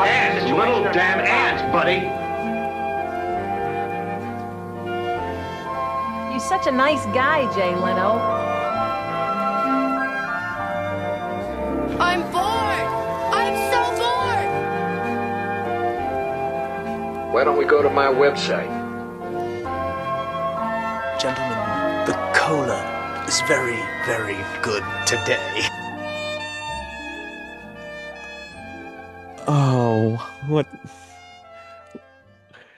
And you little damn ant, buddy. You're such a nice guy, Jay Leno. I'm bored! I'm so bored! Why don't we go to my website? Gentlemen, the cola is very, very good today. Oh, what?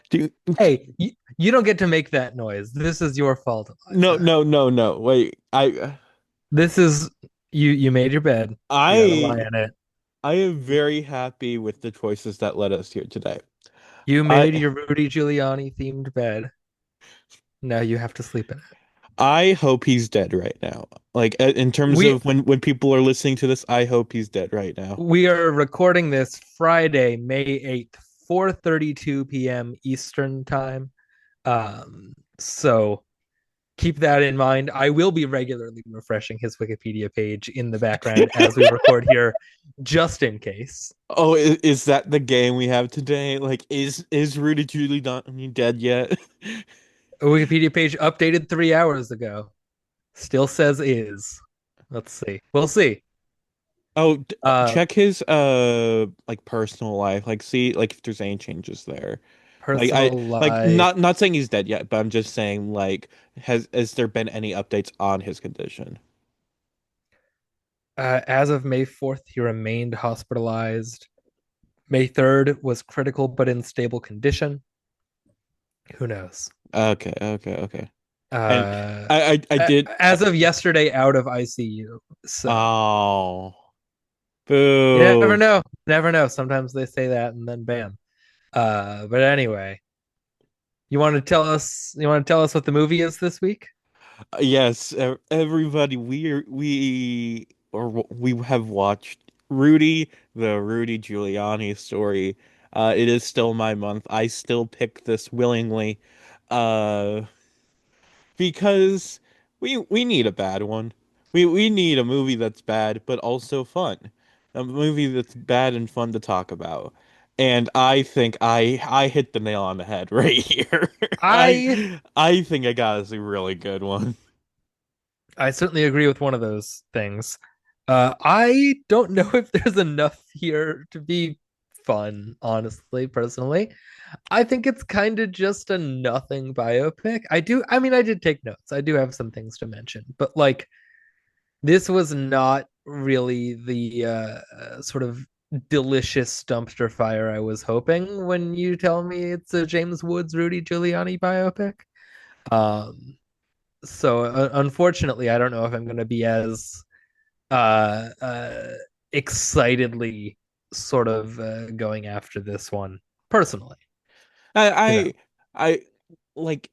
Do Hey, you don't get to make that noise. This is your fault. no. Wait, This is you made your bed. You gotta lie I in it. I am very happy with the choices that led us here today. You made I your Rudy Giuliani themed bed. Now you have to sleep in it. I hope he's dead right now. Like in terms We of when people are listening to this, I hope he's dead right now. we are recording this Friday, May 8th, 4:32 p.m. Eastern time. So keep that in mind. I will be regularly refreshing his Wikipedia page in the background as we record here, just in case. Oh, is that the game we have today? Like, is Rudy Giuliani dead yet? A Wikipedia page updated 3 hours ago. Still says is. Let's see. We'll see. Oh, Uh, check his like personal life. Like, see like if there's any changes there. Like personal life. not saying he's dead yet, but I'm just saying like has there been any updates on his condition? As of May 4th, he remained hospitalized. May 3rd was critical but in stable condition. Who knows? Okay. And I did. As of yesterday, out of ICU. So Oh, you never boo. know. Never know. Sometimes they say that and then bam. But anyway, you want to tell us? You want to tell us what the movie is this week? Yes, everybody, we have watched Rudy, the Rudy Giuliani story. It is still my month. I still pick this willingly, uh, because we need a bad one. We need a movie that's bad but also fun. A movie that's bad and fun to talk about. And I think I hit the nail on the head right here. I I think I got us a really good one. I certainly agree with one of those things. I don't know if there's enough here to be fun, honestly, personally. I think it's kind of just a nothing biopic. I mean, I did take notes. I do have some things to mention, but like, this was not really the sort of delicious dumpster fire I was hoping when you tell me it's a James Woods, Rudy Giuliani biopic. Um, so unfortunately, I don't know if I'm going to be as uh, uh, excitedly sort of going after this one personally. You know, I I like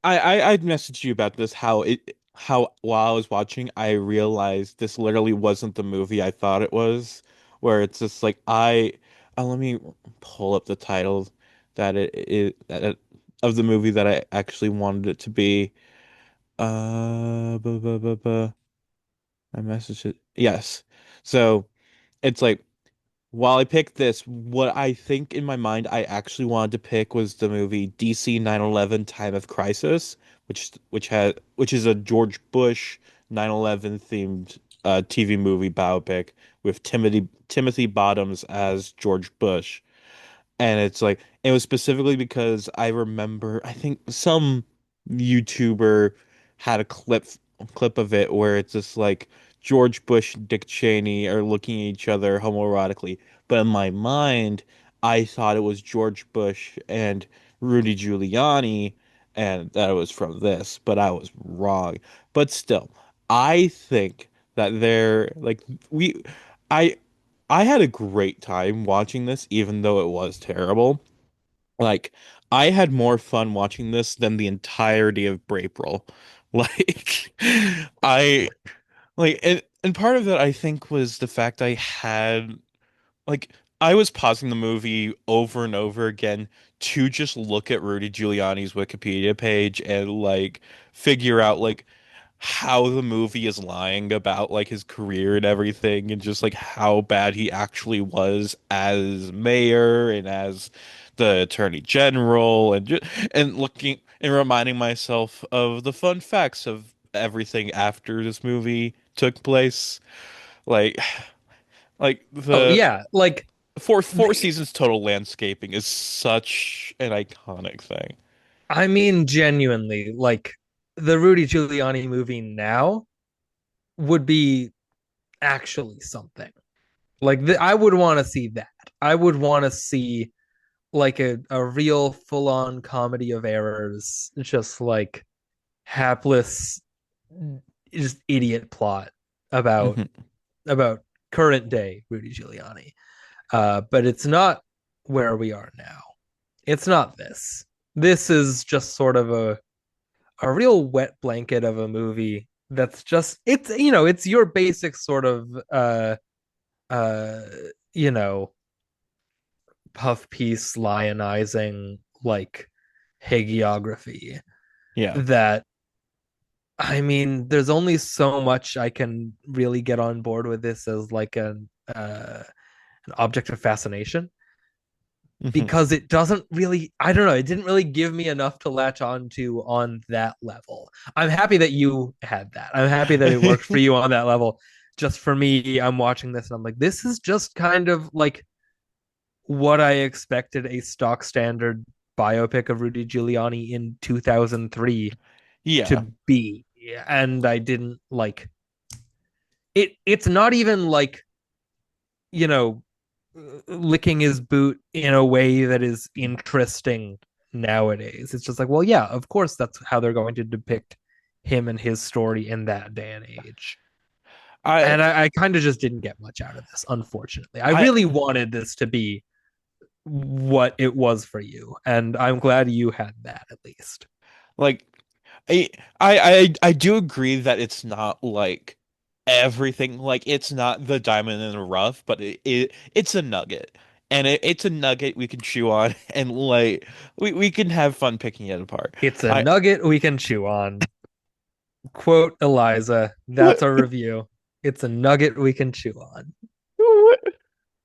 I'd messaged you about this how while I was watching I realized this literally wasn't the movie I thought it was, where it's just like let me pull up the title that of the movie that I actually wanted it to be. Buh, buh, buh, buh. I messaged it. Yes. So it's like while I picked this, what I think in my mind I actually wanted to pick was the movie DC 9/11 Time of Crisis, which is a George Bush 9/11 themed TV movie biopic with Timothy Bottoms as George Bush. And it's like it was specifically because I remember I think some YouTuber had a clip of it where it's just like George Bush and Dick Cheney are looking at each other homoerotically. But in my mind, I thought it was George Bush and Rudy Giuliani and that it was from this, but I was wrong. But still, I think that they're like we I I had a great time watching this, even though it was terrible. Like, I had more fun watching this than the entirety of April. Like, I and part of it I think was the fact I had like I was pausing the movie over and over again to just look at Rudy Giuliani's Wikipedia page and like figure out like how the movie is lying about like his career and everything, and just like how bad he actually was as mayor and as the attorney general, and looking and reminding myself of the fun facts of everything after this movie took place. Like Oh the yeah, like four the, seasons total landscaping is such an iconic thing. I mean genuinely, like the Rudy Giuliani movie now would be actually something. Like I would want to see that. I would want to see like a real full on comedy of errors, just like hapless, just idiot plot about Hmm. about current day Rudy Giuliani. But it's not where we are now. It's not this. This is just sort of a real wet blanket of a movie that's just it's your basic sort of uh you know puff piece lionizing like hagiography Yeah. that I mean there's only so much I can really get on board with this as like an object of fascination Hmm. because it doesn't really I don't know it didn't really give me enough to latch on to on that level. I'm happy that you had that. I'm happy that it worked for you on that level. Just for me, I'm watching this and I'm like, this is just kind of like what I expected a stock standard biopic of Rudy Giuliani in 2003 to Yeah. be. And I didn't like it. It's not even like, you know, licking his boot in a way that is interesting nowadays. It's just like, well, yeah, of course, that's how they're going to depict him and his story in that day and age. I And I kind of just didn't get much out of this, unfortunately. I I really wanted this to be what it was for you, and I'm glad you had that at least. like I I do agree that it's not like everything, like it's not the diamond in the rough, but it's a nugget. And it's a nugget we can chew on and like we can have fun picking it apart. It's a I nugget we can chew on. Quote Eliza. That's what, our review. It's a nugget we can chew on. what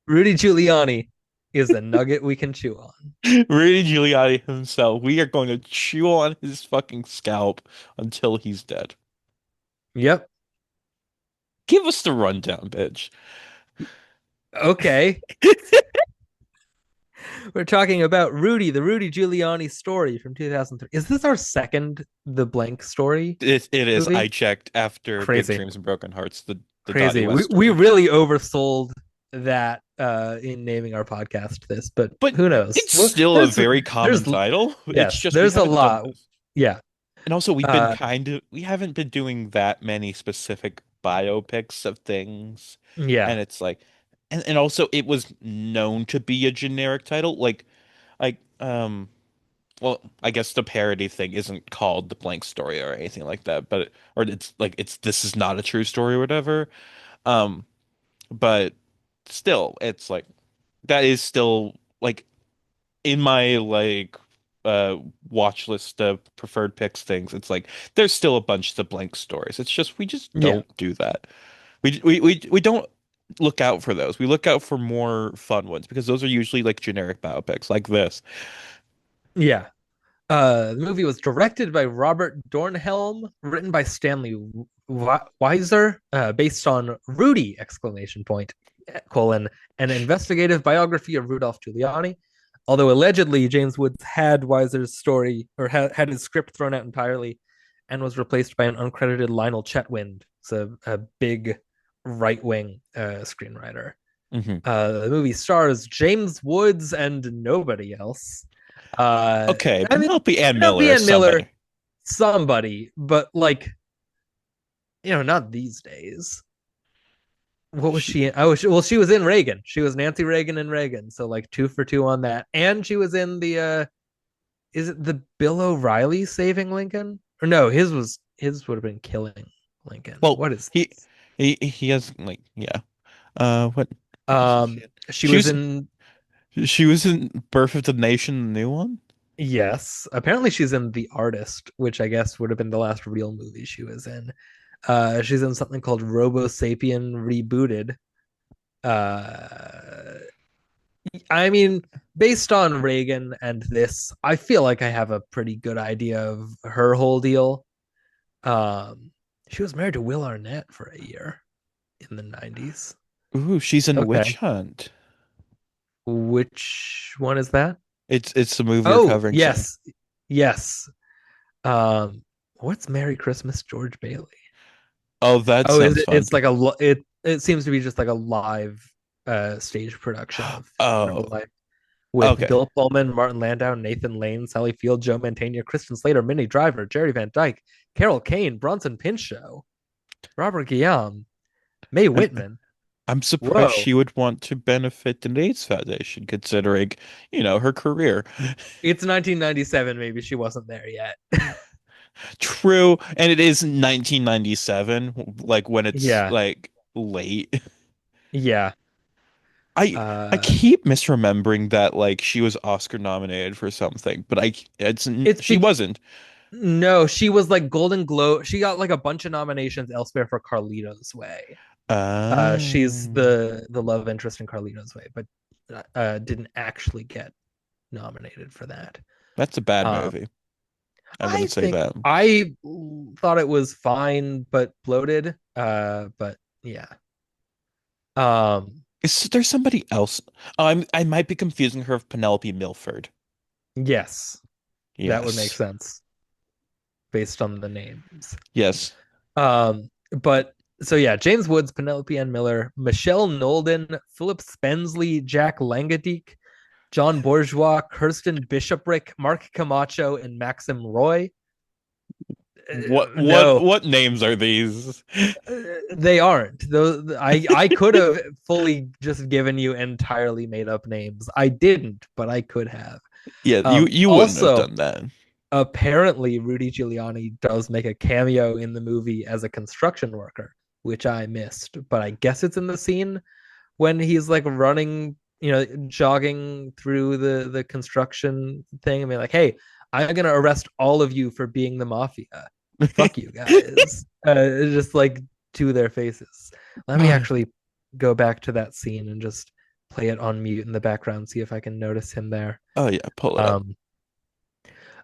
Rudy Giuliani is a nugget we can chew on. Rudy Giuliani himself, we are going to chew on his fucking scalp until he's dead. Yep. Give us the rundown, bitch. Okay. We're talking about Rudy, the Rudy Giuliani story from 2003. Is this our second The Blank story It is. I movie? checked after Big Crazy. Dreams and Broken Hearts, the Dottie Crazy. West We story. really oversold that in naming our podcast this, but But who knows? it's Well, still a very common there's title. It's yes, just we there's a haven't done lot. this. Yeah. And also Uh we haven't been doing that many specific biopics of things. yeah. And it's like and also it was known to be a generic title. Like well, I guess the parody thing isn't called The Blank Story or anything like that, but or it's like it's this is not a true story or whatever. Um but still it's like that is still like in my like uh watch list of preferred picks things. It's like there's still a bunch of the blank stories. It's just we just Yeah. don't do that. We don't look out for those. We look out for more fun ones because those are usually like generic biopics like this. Yeah. The movie was directed by Robert Dornhelm, written by Stanley Weiser, based on Rudy exclamation point colon an investigative biography of Rudolph Giuliani. Although allegedly James Woods had Weiser's story or had his script thrown out entirely and was replaced by an uncredited Lionel Chetwynd, so a big right wing screenwriter. Hmm. The movie stars James Woods and nobody else. Okay, I mean, Penelope Ann Penelope Miller is Ann Miller, somebody. somebody, but like, not these days. What was She she in? Well, she was in Reagan. She was Nancy Reagan in Reagan. So like 2 for 2 on that. And she was in the is it the Bill O'Reilly saving Lincoln? Or no, his would have been killing Lincoln. well What is he this? he has like yeah. What else is she Um in? she She was was in she was in Birth of the Nation, the new one. Yes. Apparently she's in The Artist, which I guess would have been the last real movie she was in. She's in something called Robo Sapien Rebooted. Uh, I mean, based on Reagan and this, I feel like I have a pretty good idea of her whole deal. Um, she was married to Will Arnett for a year in the 90s. Ooh, she's in Okay. Witch Hunt. Which one is that? It's the movie we're Oh, covering today. yes. Yes. What's Merry Christmas, George Bailey? Oh, that Oh, is sounds it? fun. It's like it seems to be just like a live stage production of her whole Oh, life with okay. Bill Pullman, Martin Landau, Nathan Lane, Sally Field, Joe Mantegna, Kristen Slater, Minnie Driver, Jerry Van Dyke, Carol Kane, Bronson Pinchot, Robert Guillaume, Mae I'm Whitman. I'm surprised Whoa. she would want to benefit the AIDS Foundation, considering, her career. It's 1997. Maybe she wasn't there yet. True, and it is 1997, like when it's Yeah. like late. Yeah. I Uh, keep misremembering that like she was Oscar nominated for something, but it's she be wasn't. No, she was like Golden Globe. She got like a bunch of nominations elsewhere for Carlito's Way. She's Oh, the love interest in Carlito's Way, but didn't actually get nominated for that. that's a bad Um, movie. I I wouldn't say think that. I thought it was fine but bloated. But yeah. Um, Is there somebody else? I might be confusing her with Penelope Milford. yes, that would make Yes. sense based on the names. Yes. But so yeah, James Woods, Penelope Ann Miller, Michelle Nolden, Philip Spensley, Jack Langadike, John Bourgeois, Kirsten Bishoprick, Mark Camacho, and Maxim Roy. What what No, what names are these? they aren't. Those I could have fully just given you entirely made up names. I didn't, but I could have. Yeah, you wouldn't have Also, done that. apparently Rudy Giuliani does make a cameo in the movie as a construction worker, which I missed, but I guess it's in the scene when he's like running, jogging through the construction thing and be like, "Hey, I'm gonna arrest all of you for being the mafia. Fuck you guys." Just like to their faces. Let me Oh, yeah. actually go back to that scene and just play it on mute in the background, see if I can notice him there. Oh yeah, pull it up. Um,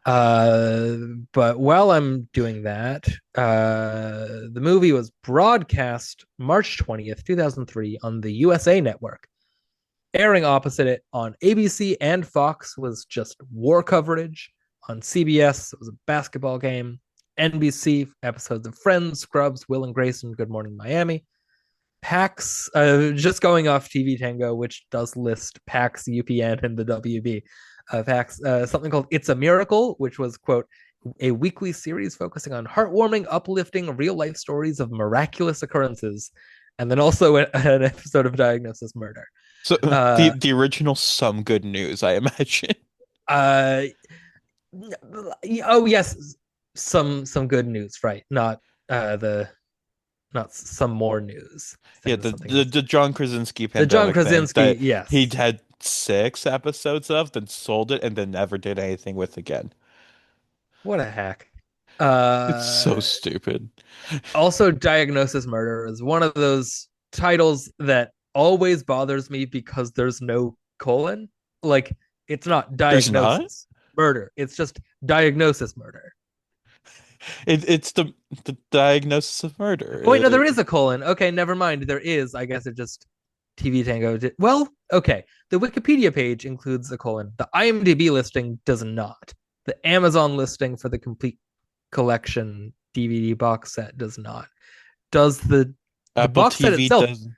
uh, but while I'm doing that, the movie was broadcast March 20th, 2003 on the USA Network. Airing opposite it on ABC and Fox was just war coverage. On CBS, it was a basketball game. NBC, episodes of Friends, Scrubs, Will and Grace, and Good Morning Miami. PAX, just going off TV Tango, which does list PAX, UPN, and the WB. PAX, something called It's a Miracle, which was, quote, a weekly series focusing on heartwarming, uplifting, real life stories of miraculous occurrences. And then also an episode of Diagnosis Murder. So the Uh, the original Some Good News, I imagine. uh, oh yes, some good news, right? The not some more news. Yeah, That is the something the, else. the John Krasinski The John pandemic thing Krasinski, that he yes. had 6 episodes of, then sold it, and then never did anything with again. What a hack. It's so Uh, stupid. Also, Diagnosis Murder is one of those titles that always bothers me because there's no colon. Like, it's not There's not? Diagnosis Murder, it's just Diagnosis Murder. It's the diagnosis of murder. Oh, wait, no, there is a colon. Okay, never mind. There is. I guess it just TV Tango did. Well, okay. The Wikipedia page includes a colon. The IMDb listing does not. The Amazon listing for the complete collection DVD box set does not. Does the Apple box set TV itself? doesn't.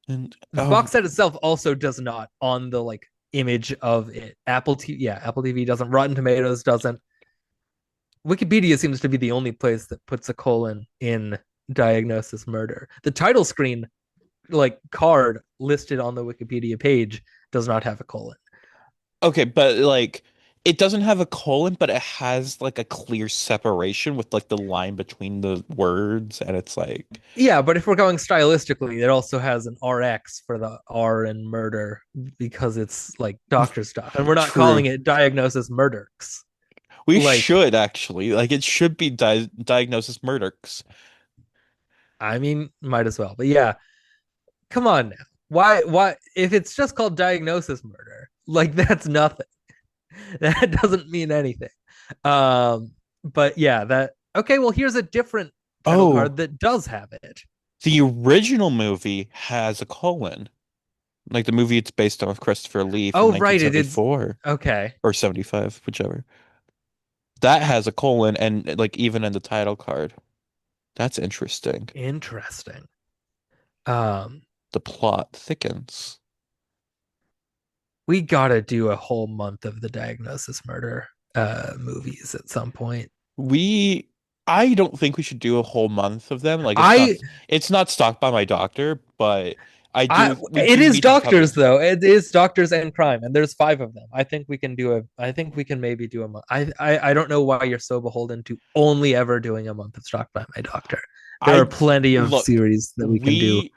And The box set itself also does not on the like image of it. Apple TV doesn't. Rotten Tomatoes doesn't. Wikipedia seems to be the only place that puts a colon in Diagnosis Murder. The title screen, like card listed on the Wikipedia page, does not have a colon. okay, but like it doesn't have a colon, but it has like a clear separation with like the line between the words, and it's like Yeah, but if we're going stylistically, it also has an RX for the R in murder because it's like doctor stuff. And we're not true. calling it diagnosis murderx. We Like, should actually like it should be diagnosis murderx. I mean, might as well. But yeah, come on now. Why if it's just called diagnosis murder, like that's nothing. That doesn't mean anything. But yeah, that okay, well here's a different title Oh, card that does have it. the original movie has a colon. Like the movie it's based on with Christopher Lee from Oh, right, it is 1974 okay. or 75, whichever. That has a colon and like even in the title card. That's interesting. Interesting. Um, The plot thickens. we gotta do a whole month of the diagnosis murder movies at some point. We I don't think we should do a whole month of them. Like I it's not stalked by my doctor, but I we it do is need to cover. doctors though. It is doctors and crime, and there's five of them. I think we can do a. I think we can maybe do a month. I don't know why you're so beholden to only ever doing a month of Stalked by My Doctor. There are I plenty of look, series that we can do. we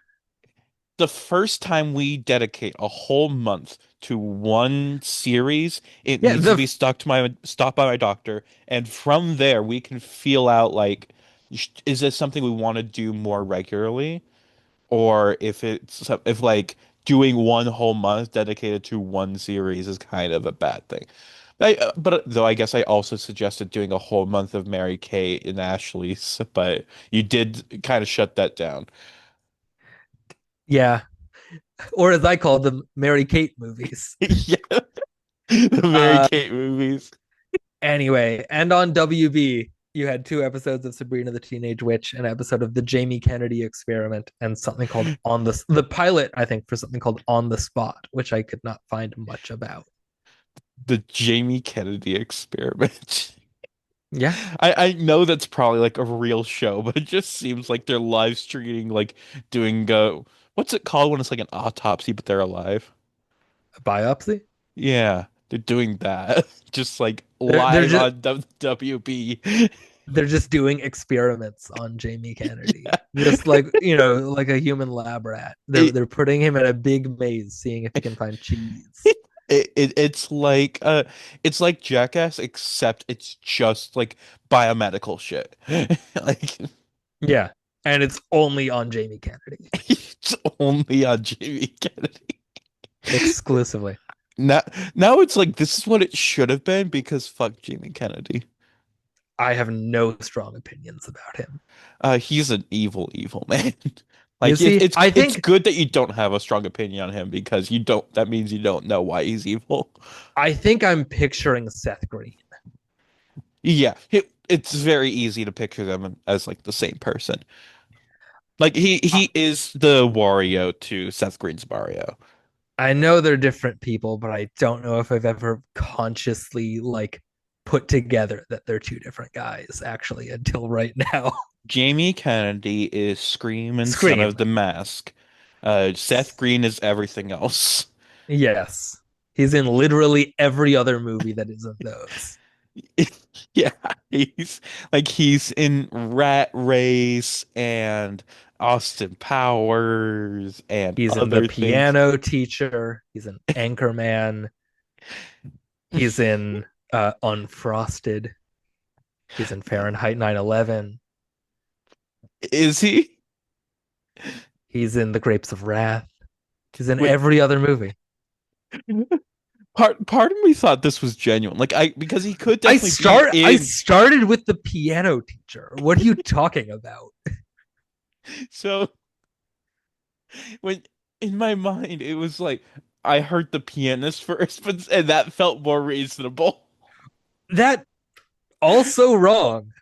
the first time we dedicate a whole month to one series, it Yeah, needs to be stopped by my doctor, and from there we can feel out like is this something we want to do more regularly, or if like doing one whole month dedicated to one series is kind of a bad thing. But though I guess I also suggested doing a whole month of Mary Kate and Ashley's, but you did kind of shut that down. yeah, or as I call them, Mary Kate movies. Yeah, the Mary Uh, Kate movies. anyway, and on WB, you had two episodes of Sabrina the Teenage Witch, an episode of the Jamie Kennedy Experiment, and something called On the pilot, I think, for something called On the Spot, which I could not find much about. The Jamie Kennedy experiment. Yeah, I know that's probably like a real show, but it just seems like they're live streaming, like doing what's it called when it's like an autopsy, but they're alive? a biopsy. Yeah, they're doing that. Just like They're live just on WB. they're just doing experiments on Jamie Kennedy, Yeah. just like like a human lab rat. They're It, they're putting him in a big maze, seeing if he can find cheese. it's like Jackass, except it's just like biomedical shit. Like Yeah, and it's only on Jamie Kennedy it's only on Jamie Kennedy. exclusively. Now, now it's like this is what it should have been because fuck Jamie Kennedy. I have no strong opinions about him. He's an evil man. You Like see, I it's think good that you don't have a strong opinion on him because you don't. That means you don't know why he's evil. I think I'm picturing Seth Green. Yeah, it's very easy to picture them as like the same person. Like Uh, he is the Wario to Seth Green's Mario. I know they're different people, but I don't know if I've ever consciously like put together that they're two different guys actually until right now. Jamie Kennedy is Scream and Son Scream. of the Mask. Seth Green is everything else. Yes. He's in literally every other movie that isn't those. Yeah, he's in Rat Race and Austin Powers and He's in The other things. Piano Teacher. He's an Anchorman. He's in Unfrosted. He's in Fahrenheit 9/11. Is he? He's in The Grapes of Wrath. He's in Wait, every other movie. part of me thought this was genuine. Like because he could definitely be I in. started with The Piano Teacher. What are you talking about? So when in my mind it was like I heard the pianist first, and that felt more reasonable. That also wrong.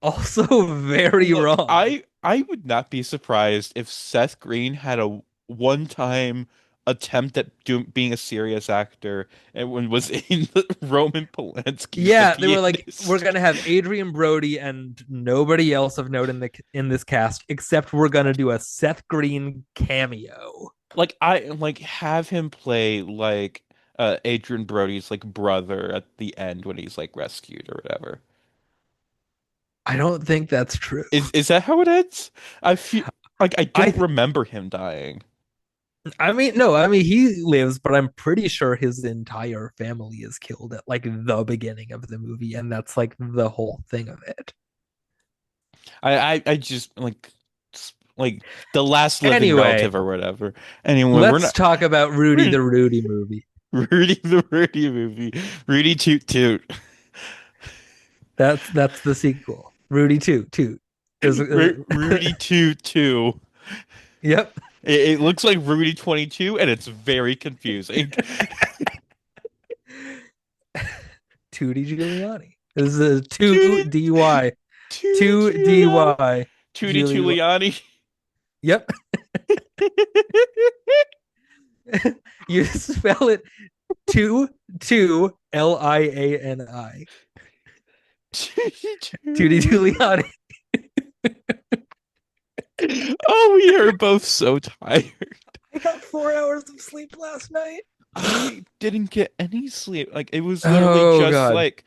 Also very Look, wrong. I would not be surprised if Seth Green had a one-time attempt at being a serious actor and when was in the Roman Polanski's The Yeah, they were like, Pianist. we're gonna have Adrian Brody and nobody else of note in this cast, except we're gonna do a Seth Green cameo. Like I like have him play like Adrian Brody's like brother at the end when he's like rescued or whatever. I don't think that's true. Is that how it ends? I feel like I I don't remember him dying. I mean, no, I mean he lives, but I'm pretty sure his entire family is killed at like the beginning of the movie, and that's like the whole thing of it. I just like the last living Anyway, relative or whatever. Anyway, we're let's not talk about Rudy the Rudy movie. Rudy the Rudy movie. Rudy Toot Toot. That's the sequel. Rudy Toot Toot. Rudy Toot Two. Yep. It looks like Rudy 22 and it's very confusing. Tootie Giuliani. This is a 2 DY. Tootie 2 DY. Tootie Giuliani. Yep. You spell it 2 Liani. Tootie Giuliani. Oh, we are both so tired. I got 4 hours of sleep last night. I didn't get any sleep. Like it was literally just God. like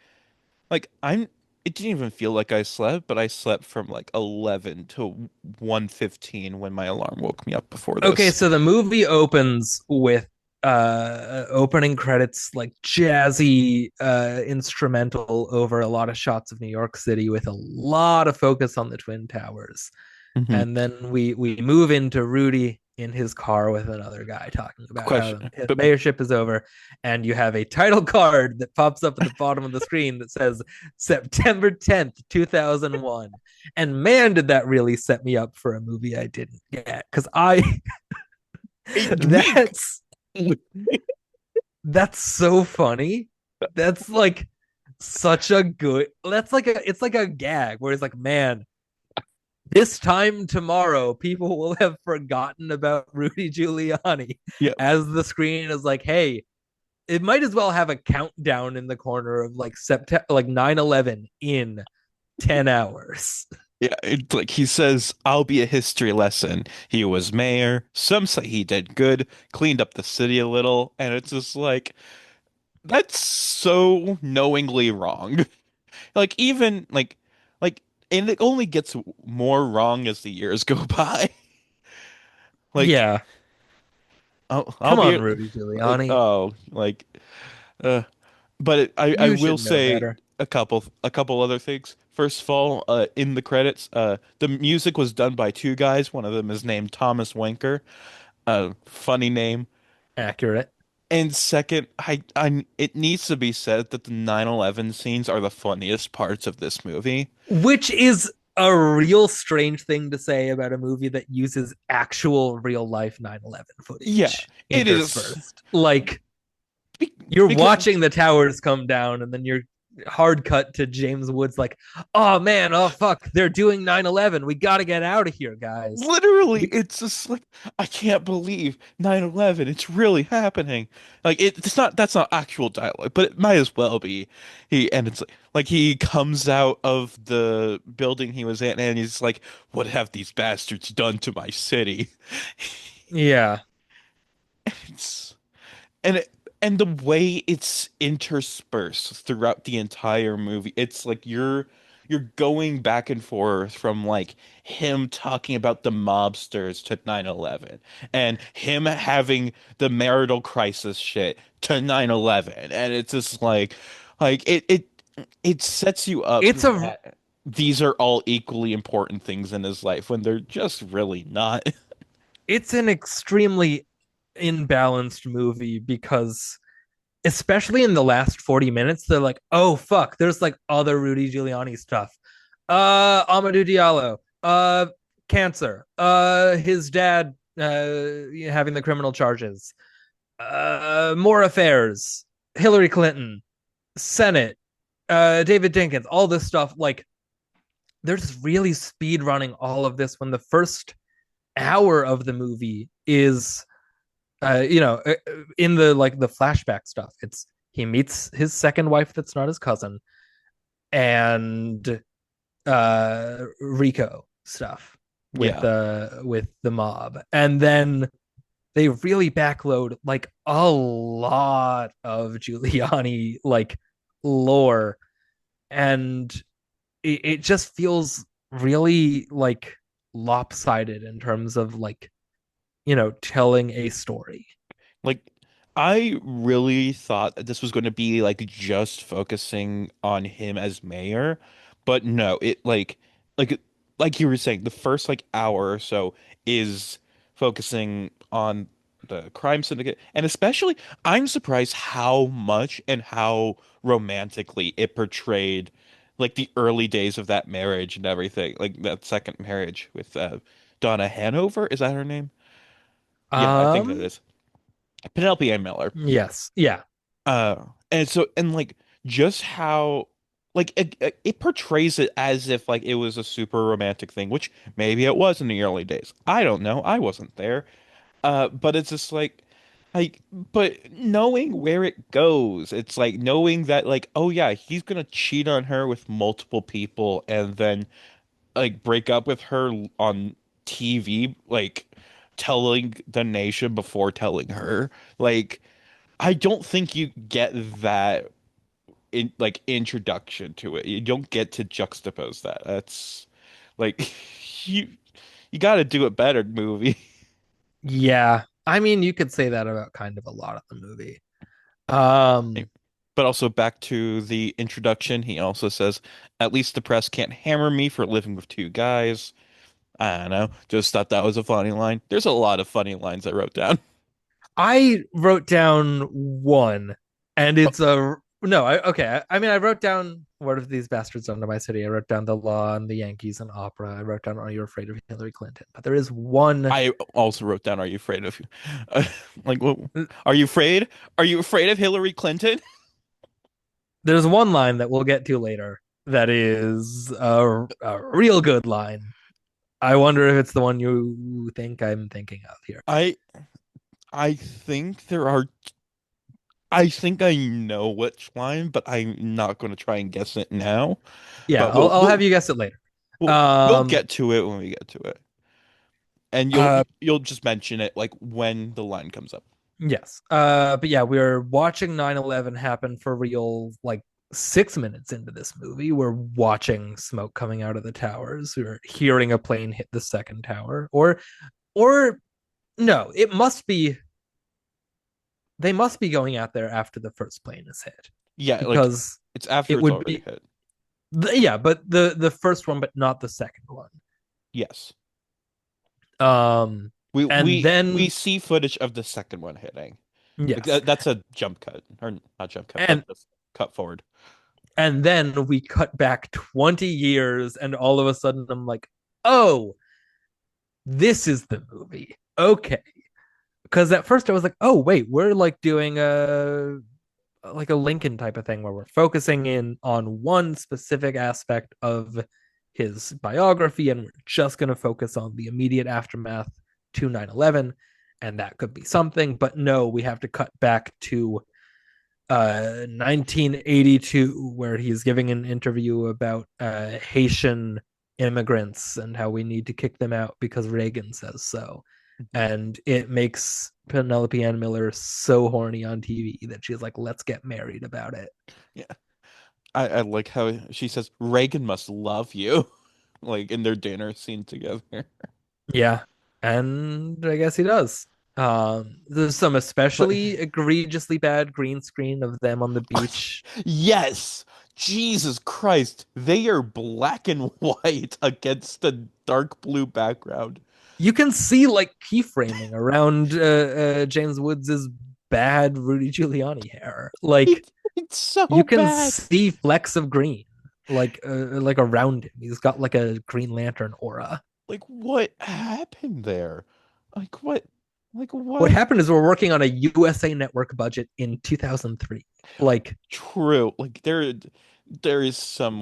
I'm it didn't even feel like I slept, but I slept from like 11 to 1:15 when my alarm woke me up before Okay, this. so the movie opens with opening credits, like jazzy instrumental over a lot of shots of New York City with a lot of focus on the Twin Towers. Mhm. And then we move into Rudy in his car with another guy talking about Question. how his But mayorship is over, and you have a title card that pops up at the bottom of the screen that says September 10th, 2001. And man, did that really set me up for a movie I didn't get, because that's that's so funny. That's like such a good, it's like a gag where it's like, man, this time tomorrow, people will have forgotten about Rudy Giuliani. yeah, As the screen is like, hey, it might as well have a countdown in the corner of like September, like 9/11 in 10 hours. yeah, it's like he says, "I'll be a history lesson." He was mayor. Some say he did good, cleaned up the city a little, and it's just like that's so knowingly wrong. Like even like and it only gets more wrong as the years go by. Like Yeah. I'll Come be on, Rudy like Giuliani. oh like uh but I You will should know say better. a couple other things. First of all, in the credits, the music was done by two guys. One of them is named Thomas Wanker. Funny name. Accurate. And second, it needs to be said that the 9/11 scenes are the funniest parts of this movie. Which is a real strange thing to say about a movie that uses actual real life 9/11 Yeah, footage it is interspersed. Like, be- you're because watching the towers come down, and then you're hard cut to James Woods like, oh man, oh fuck, they're doing 9/11. We got to get out of here, guys. literally it's just like I can't believe 9/11. It's really happening. Like it's not that's not actual dialogue, but it might as well be. And it's like he comes out of the building he was in and he's like, "What have these bastards done to my city?" Yeah. It's and it, and the way it's interspersed throughout the entire movie, it's like you're going back and forth from like him talking about the mobsters to 9/11 and him having the marital crisis shit to 9/11, and it's just like it sets you up It's a that these are all equally important things in his life when they're just really not. it's an extremely imbalanced movie because especially in the last 40 minutes, they're like, oh fuck, there's like other Rudy Giuliani stuff. Amadou Diallo, cancer, his dad having the criminal charges, more affairs, Hillary Clinton, Senate, David Dinkins, all this stuff. Like, they're just really speed running all of this when the first hour of the movie is in the like the flashback stuff. It's he meets his second wife that's not his cousin, and Rico stuff Yeah. with the mob, and then they really backload like a lot of Giuliani like lore, and it just feels really like lopsided in terms of like, telling a story. Like, I really thought that this was going to be like just focusing on him as mayor, but no, like like you were saying, the first like hour or so is focusing on the crime syndicate, and especially I'm surprised how much and how romantically it portrayed like the early days of that marriage and everything, like that second marriage with Donna Hanover, is that her name? Yeah, I think that Um, is. Penelope Ann Miller. yes, yeah. And so and like just how like it portrays it as if like it was a super romantic thing, which maybe it was in the early days. I don't know. I wasn't there. But it's just like but knowing where it goes, it's like knowing that like oh yeah, he's gonna cheat on her with multiple people and then like break up with her on TV, like telling the nation before telling her. Like I don't think you get that in like introduction to it. You don't get to juxtapose that. That's like you you got to do it better, movie. Yeah. I mean, you could say that about kind of a lot of the movie. Um, But also back to the introduction, he also says, "At least the press can't hammer me for living with two guys." I don't know. Just thought that was a funny line. There's a lot of funny lines I wrote down. I wrote down one, and it's a no. I mean, I wrote down "What have these bastards done to my city?" I wrote down "The Law" and the Yankees and opera. I wrote down "Are you afraid of Hillary Clinton?" But there is one. I also wrote down, "Are you afraid of?" Like, what? Are you afraid? Are you afraid of Hillary Clinton? There's one line that we'll get to later that is a real good line. I wonder if it's the one you think I'm thinking of here. I I think there are. I think I know which line, but I'm not going to try and guess it now. Yeah, But I'll have you guess it later. we'll Um, get to it when we get to it, and uh, you'll just mention it like when the line comes up. Yes. But yeah, we're watching 9/11 happen for real, like 6 minutes into this movie. We're watching smoke coming out of the towers. We're hearing a plane hit the second tower. Or no, it must be they must be going out there after the first plane is hit. Yeah, like Because it's after it it's would already be hit. yeah, but the first one, but not the second one. Yes, Um and we then see footage of the second one hitting. Like yes. that's a jump cut or not jump cut, but And just cut forward. And then we cut back 20 years, and all of a sudden I'm like, oh, this is the movie. Okay. Because at first I was like, oh, wait, we're like doing a Lincoln type of thing where we're focusing in on one specific aspect of his biography, and we're just going to focus on the immediate aftermath to 9/11, and that could be something. But no, we have to cut back to 1982, where he's giving an interview about Haitian immigrants and how we need to kick them out because Reagan says so. And it makes Penelope Ann Miller so horny on TV that she's like, let's get married about it. Yeah, I like how she says Reagan must love you, like in their dinner scene together. Yeah. And I guess he does. There's some But especially egregiously bad green screen of them on the beach. yes, Jesus Christ, they are black and white against a dark blue background. You can see like keyframing around James Woods's bad Rudy Giuliani hair. Like It's so you can bad. see flecks of green like around him. He's got like a Green Lantern aura. Like what happened there? Like what? Like What what? happened is we're working on a USA Network budget in 2003. Like True. Like there is some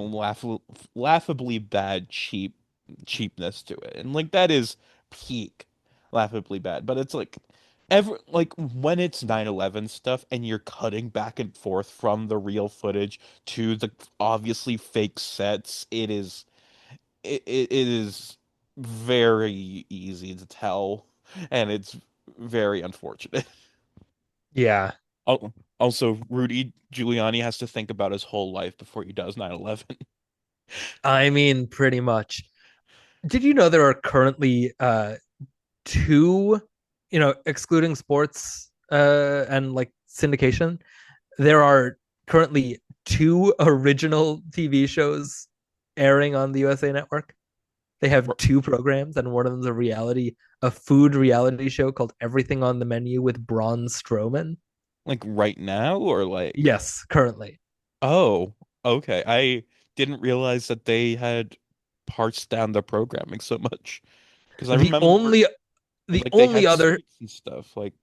laughably bad cheapness to it. And like that is peak laughably bad. But it's like ever like when it's 9/11 stuff and you're cutting back and forth from the real footage to the obviously fake sets, it is very easy to tell and it's Very unfortunate. Yeah. Also, Rudy Giuliani has to think about his whole life before he does 9/11. I mean, pretty much. Did you know there are currently two, excluding sports and like syndication, there are currently two original TV shows airing on the USA Network. They have two programs, and one of them is a food reality show called Everything on the Menu with Braun Strowman. Like right now, or like, Yes, currently. oh, okay. I didn't realize that they had parsed down the programming so much. Because I The remember only the like they only had other suits and stuff. Like,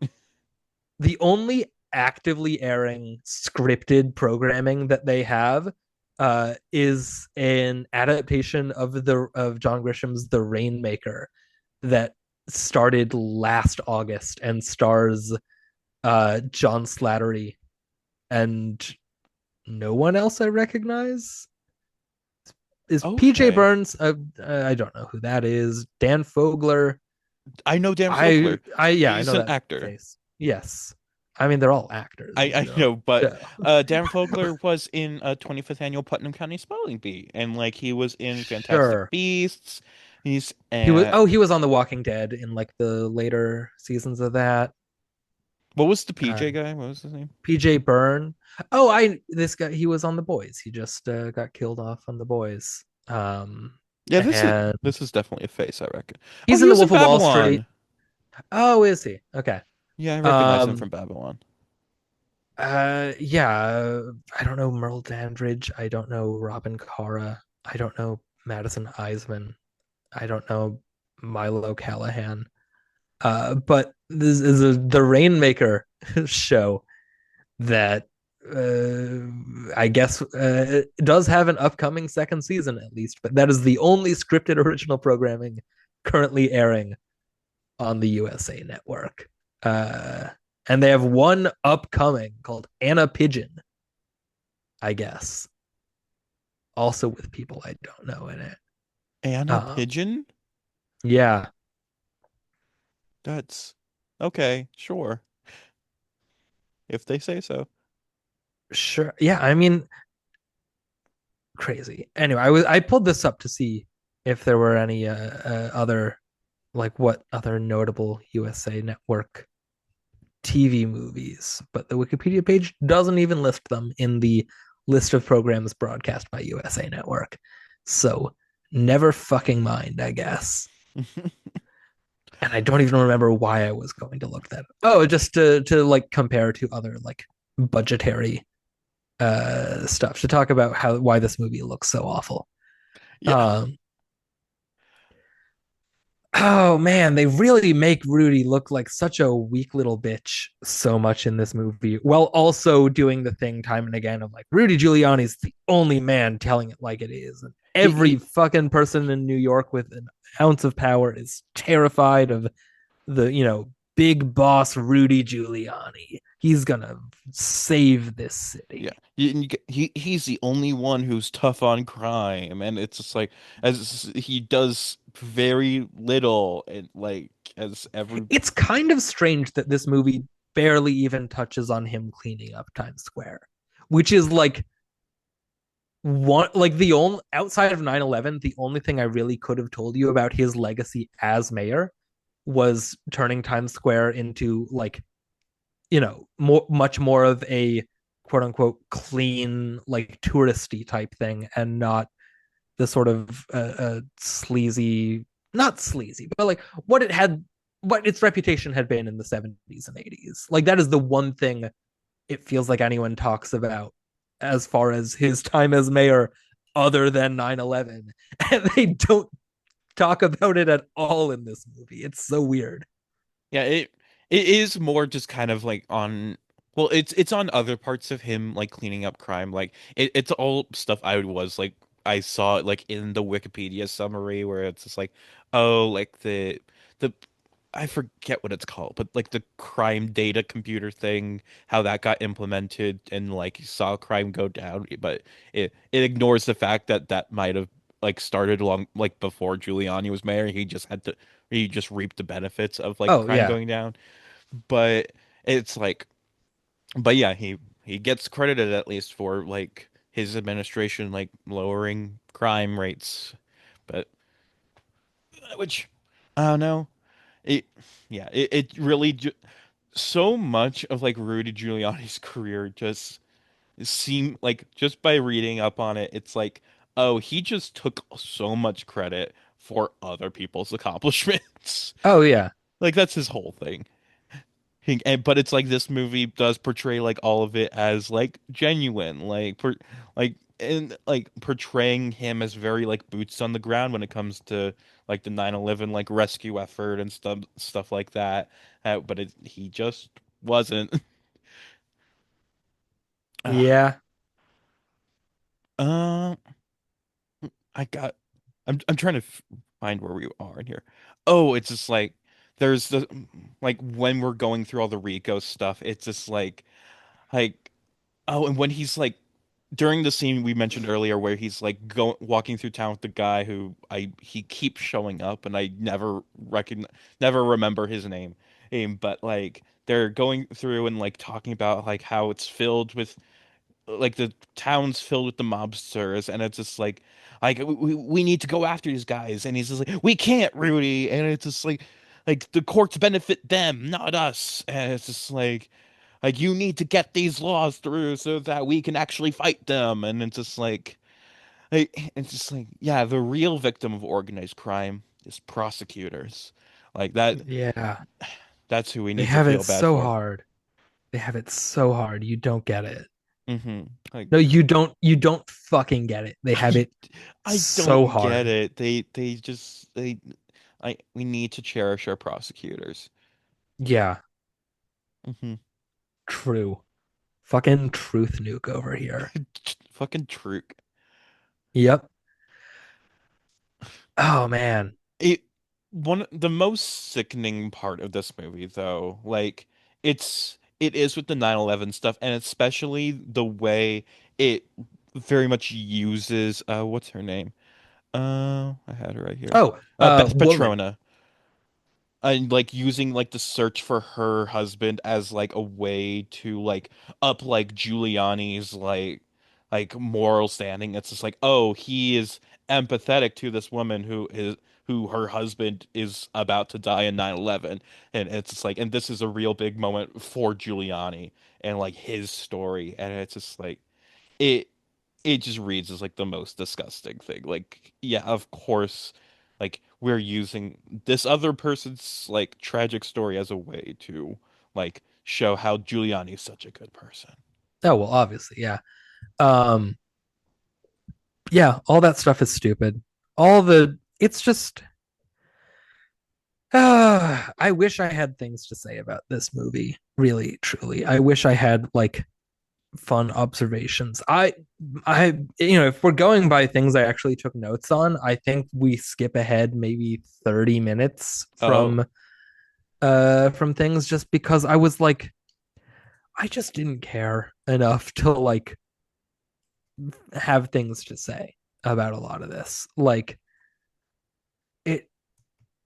the only actively airing scripted programming that they have is an adaptation of John Grisham's The Rainmaker that started last August and stars John Slattery and no one else I recognize. Is PJ okay. Burns? I don't know who that is. Dan Fogler. I know Dan I Fogler. I yeah, I He's know an that actor. face. Yes. I mean, they're all actors. I So. know, but Yeah. Dan Fogler was in 25th annual Putnam County Spelling Bee, and like he was in Fantastic Sure. Beasts. He's He was on The Walking Dead in like the later seasons of that. what was the Uh, PJ guy? What was his name? PJ Byrne. Oh, I this guy he was on The Boys. He just got killed off on The Boys. Yeah, And this is definitely a face, I reckon. Oh, he's he in The was in Wolf of Wall Street. Babylon. Oh, is he? Okay. Yeah, I recognize him Um from Babylon. yeah, I don't know Merle Dandridge. I don't know Robin Cara. I don't know Madison Eisman. I don't know Milo Callahan. But this is the Rainmaker show that I guess does have an upcoming second season at least, but that is the only scripted original programming currently airing on the USA Network. And they have one upcoming called Anna Pigeon, I guess, also with people I don't know in it. Anna Pigeon? Yeah, That's okay, sure. If they say so. sure. Yeah, I mean, crazy. Anyway, I pulled this up to see if there were any other like what other notable USA Network TV movies, but the Wikipedia page doesn't even list them in the list of programs broadcast by USA Network. So never fucking mind, I guess. And I don't even remember why I was going to look that up. Oh, just to like compare to other like budgetary stuff to talk about why this movie looks so awful. Yeah. Oh man, they really make Rudy look like such a weak little bitch so much in this movie, while also doing the thing time and again of like Rudy Giuliani's the only man telling it like it is. And every He fucking person in New York with an ounce of power is terrified of the, big boss Rudy Giuliani. He's gonna save this yeah. city. He's the only one who's tough on crime, and it's just like as he does very little and like as every It's kind of strange that this movie barely even touches on him cleaning up Times Square, which is like one like the only outside of 9/11, the only thing I really could have told you about his legacy as mayor was turning Times Square into like, much more of a quote unquote clean, like touristy type thing and not the sort of sleazy, not sleazy, but like what its reputation had been in the 70s and 80s. Like that is the one thing it feels like anyone talks about as far as his time as mayor other than 9/11. And they don't talk about it at all in this movie. It's so weird. yeah, it is more just kind of like on well, it's on other parts of him like cleaning up crime. Like it's all stuff I saw like in the Wikipedia summary where it's just like, oh, like the I forget what it's called, but like the crime data computer thing, how that got implemented and like you saw crime go down, but it ignores the fact that that might have like started long like before Giuliani was mayor. He just reaped the benefits of like Oh crime yeah. going down. but it's like, but yeah, he gets credited at least for like his administration like lowering crime rates, but which I don't know. It yeah, it really so much of like Rudy Giuliani's career just seem like just by reading up on it, it's like, oh, he just took so much credit for other people's accomplishments. Oh yeah. Like that's his whole thing. But it's like this movie does portray like all of it as like genuine, like and like portraying him as very like boots on the ground when it comes to like the 9/11 like rescue effort and stuff like that. But he just wasn't. Yeah. Uh, I got. I'm trying to find where we are in here. Oh, it's just like there's the like when we're going through all the Rico stuff. It's just like oh, and when he's like during the scene we mentioned earlier where he's like go walking through town with the guy who I he keeps showing up and I never remember his name. But like they're going through and like talking about like how it's filled with like the town's filled with the mobsters and it's just like we need to go after these guys and he's just like we can't, Rudy, and it's just like the courts benefit them, not us, and it's just like you need to get these laws through so that we can actually fight them, and it's just like yeah, the real victim of organized crime is prosecutors like that. Yeah. That's who we They need to have it feel bad so for. hard. They have it so hard. You don't get it. Like No, you don't fucking get it. They have I it I so don't get hard. it. They just they I we need to cherish our prosecutors. Yeah, Hmm. true. Fucking truth nuke over here. Fucking true. Yep. Oh man. It one the most sickening part of this movie though, like it is with the 9/11 stuff and especially the way it very much uses what's her name? I had her right here. Oh, Beth woman. Petrona. And like using like the search for her husband as like a way to like up like Giuliani's like moral standing. It's just like, oh, he is empathetic to this woman who her husband is about to die in 9/11, and it's just like, and this is a real big moment for Giuliani and like his story, and it's just like it it just reads as like the most disgusting thing. Like, yeah, of course, like we're using this other person's like tragic story as a way to like show how Giuliani is such a good person. Oh well, obviously, yeah. Um, yeah, all that stuff is stupid. All the it's just I wish I had things to say about this movie. Really, truly. I wish I had like fun observations. If we're going by things I actually took notes on, I think we skip ahead maybe 30 minutes Oh, from things just because I was like I just didn't care enough to like have things to say about a lot of this. Like it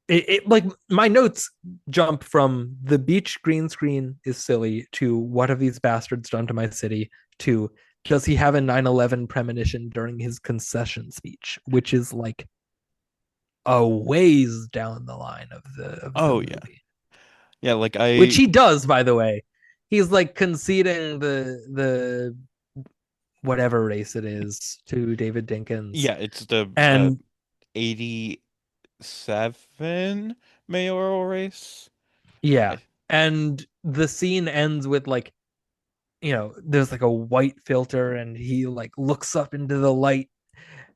it like my notes jump from the beach green screen is silly to what have these bastards done to my city to does he have a 9/11 premonition during his concession speech, which is like a ways down the line of the oh yeah, movie, yeah. Like which I he does, by the way. He's like conceding the whatever race it is to David Dinkins, yeah, it's the and 87 mayoral race. yeah, I, and the scene ends with like there's like a white filter and he like looks up into the light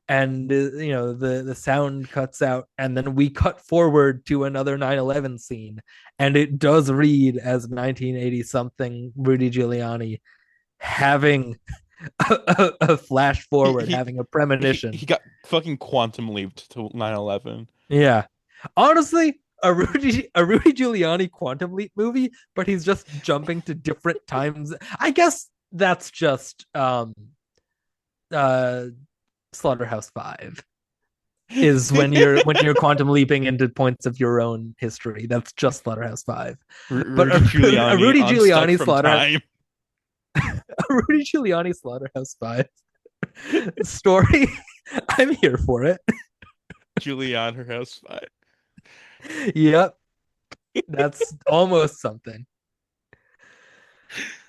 and the sound cuts out and then we cut forward to another 9/11 scene and it does read as 1980 something Rudy Giuliani having a flash he forward, he having a premonition. he got fucking quantum leaped to 9/11. Yeah, honestly, a Rudy Giuliani quantum leap movie, but he's just jumping to different times. I guess that's just uh Slaughterhouse-Five. is when you're quantum leaping into points of your own history. That's just Slaughterhouse 5. But Rudy Giuliani on Stuck from Time. A Rudy Giuliani Slaughterhouse 5 story. I'm here for it. Giuliani House 5. Yep, that's almost something.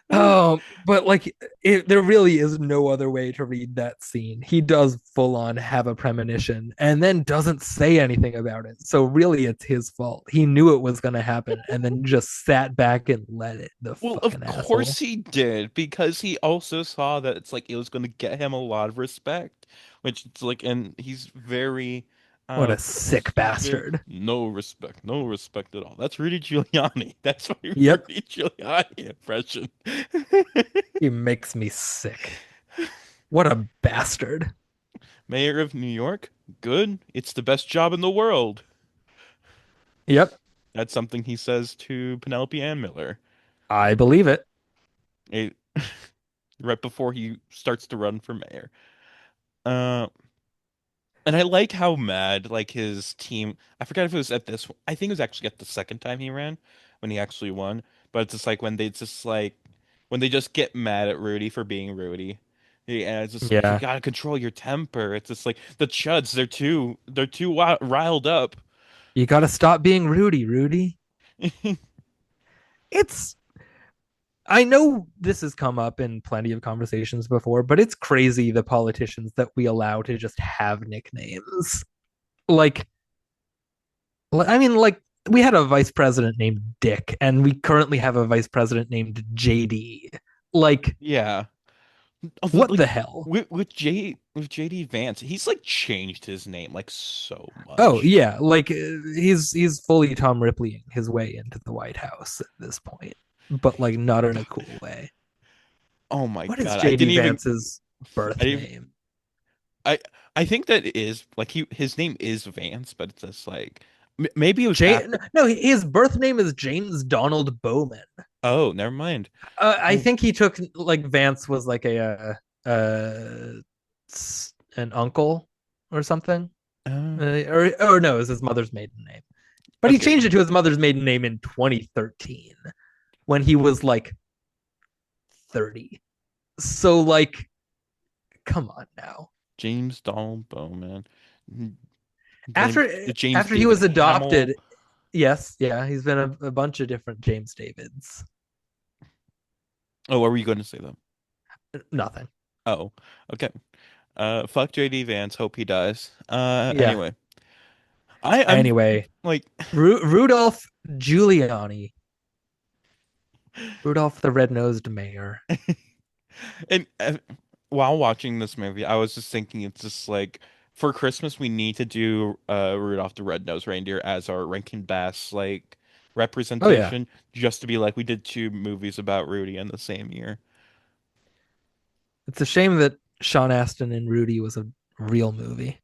Oh, but like there really is no other way to read that scene. He does full on have a premonition and then doesn't say anything about it. So really it's his fault. He knew it was going to happen and then just sat back and let it. The Well, of fucking course asshole. he did, because he also saw that it's like it was going to get him a lot of respect, which it's like, and he's very, What a he's sick very bastard. no respect at all. That's Rudy Giuliani. That's my Yep. Rudy Giuliani impression. He makes me sick. What a bastard. Mayor of New York, good. It's the best job in the world. Yep. That's something he says to Penelope Ann Miller. I believe it. It, right before he starts to run for mayor. Uh, and I like how mad like his team. I forgot if it was at this. I think it was actually at the second time he ran when he actually won. But it's just like when they just like when they just get mad at Rudy for being Rudy. Yeah, and it's just like you Yeah. gotta control your temper. It's just like the Chuds. They're too riled up. You got to stop being Rudy, Rudy. It's I know this has come up in plenty of conversations before, but it's crazy the politicians that we allow to just have nicknames. Like, I mean, like, we had a vice president named Dick, and we currently have a vice president named JD. Like, Yeah. what Like the hell? with JD Vance, he's like changed his name like so Oh much. yeah, like he's fully Tom Ripleying his way into the White House at this point, but like not in a cool way. Oh my What is God. I JD didn't even Vance's I birth didn't name? I I think that it is like his name is Vance, but it's just like maybe it was Jay, after. no, his birth name is James Donald Bowman. Oh, never mind. I Oh, think he took like Vance was like an uncle or something, uh, or no, it was his mother's maiden name. But he okay. changed it to his mother's maiden name in 2013 when he was like 30. So like, come on now. James Donald Bowman. His name After James after he David was Hamill. adopted, yes, yeah, he's been a bunch of different James Davids. Oh, what were you going to say though? Nothing. Oh, okay. Fuck JD Vance. Hope he dies. Yeah. Anyway, I'm Anyway, like, Rudolph Giuliani, Rudolph the Red-Nosed Mayor. and while watching this movie, I was just thinking, it's just like for Christmas we need to do Rudolph the Red-Nosed Reindeer as our Rankin Bass like Oh yeah, representation, just to be like we did two movies about Rudy in the same year. it's a shame that Sean Astin and Rudy was a real movie.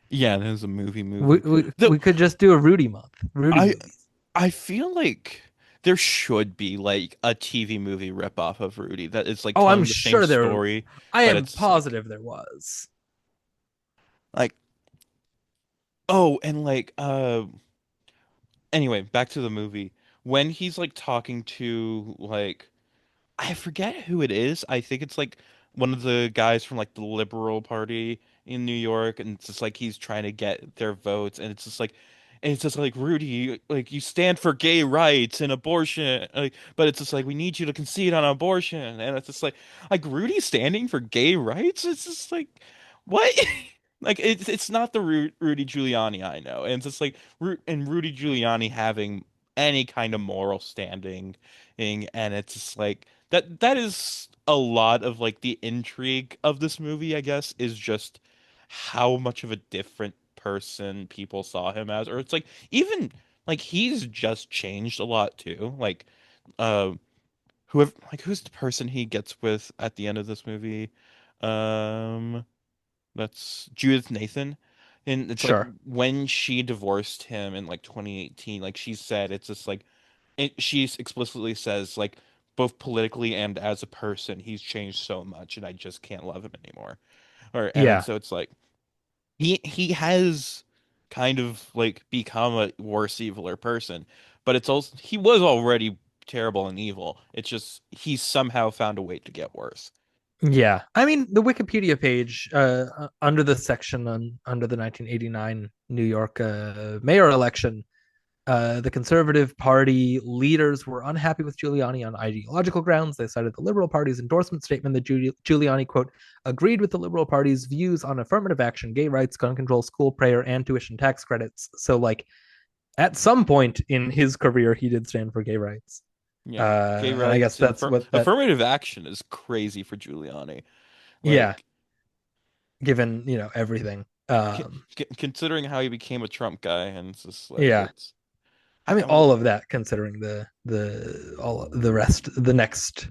Yeah, that was a movie We movie. we, Though we could just do a Rudy month, Rudy I movies. I feel like there should be like a TV movie ripoff of Rudy that is like Oh, I'm telling the same sure there. story, I but am it's like positive there was. like oh, and like anyway, back to the movie. When he's like talking to like I forget who it is. I think it's like one of the guys from like the Liberal Party in New York, and it's just like he's trying to get their votes, and it's just like Rudy, like you stand for gay rights and abortion, like, but it's just like we need you to concede on abortion, and it's just like Rudy standing for gay rights. It's just like what? Like it's not the Rudy Giuliani I know, and it's just like and Rudy Giuliani having any kind of moral standing, and it's just like that is a lot of like the intrigue of this movie, I guess, is just how much of a different person people saw him as, or it's like even like he's just changed a lot too. Like uh whoever like who's the person he gets with at the end of this movie? Um that's Judith Nathan. And it's like Sure. when she divorced him in like 2018, like she said, it's just like she explicitly says like both politically and as a person, he's changed so much, and I just can't love him anymore. Or and Yeah. so it's like he has kind of like become a worse, eviler person, but it's also he was already terrible and evil. It's just he's somehow found a way to get worse. Yeah, I mean the Wikipedia page under the section under the 1989 New York mayor election, the Conservative Party leaders were unhappy with Giuliani on ideological grounds. They cited the Liberal Party's endorsement statement that Giuliani, quote, agreed with the Liberal Party's views on affirmative action, gay rights, gun control, school prayer, and tuition tax credits. So, like, at some point in his career, he did stand for gay rights. Yeah, gay And I guess rights and that's what that, affirmative action is crazy for Giuliani. yeah, Like, given, everything. considering how he became a Trump guy, and it's just like Yeah. it's. I mean, I'm, all of that, considering the all the rest, the next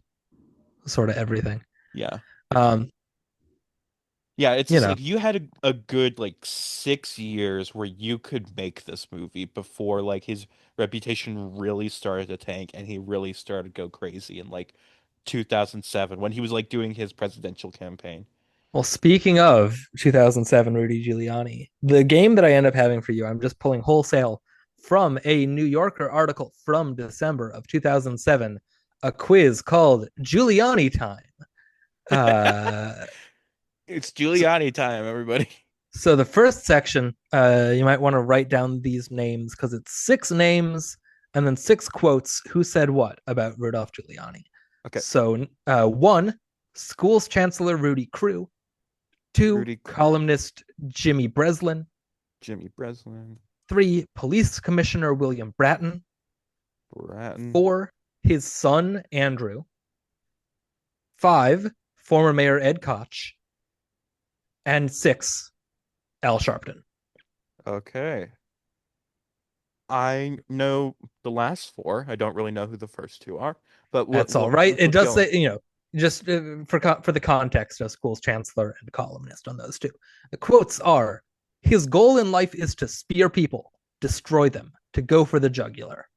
sort of everything. yeah. Um, Yeah, it's you just know, like you had a good like 6 years where you could make this movie before like his reputation really started to tank and he really started to go crazy in like 2007 when he was like doing his presidential campaign. well, speaking of 2007 Rudy Giuliani, the game that I end up having for you, I'm just pulling wholesale from a New Yorker article from December of 2007, a quiz called Giuliani Time. Uh, It's so, Giuliani time, everybody. so the first section, you might want to write down these names because it's 6 names and then 6 quotes. Who said what about Rudolph Giuliani? Okay, So, one, school's chancellor Rudy Crew. Two, Rudy, columnist Jimmy Breslin. Jimmy Breslin, Three, police commissioner William Bratton. Bratton. Four, his son Andrew. Five, former mayor Ed Koch. And six, Al Sharpton. Okay. I know the last four. I don't really know who the first two are, but That's all what right. It we'll does go. say, just for the context of school's chancellor and columnist on those two. The quotes are: his goal in life is to spear people, destroy them, to go for the jugular.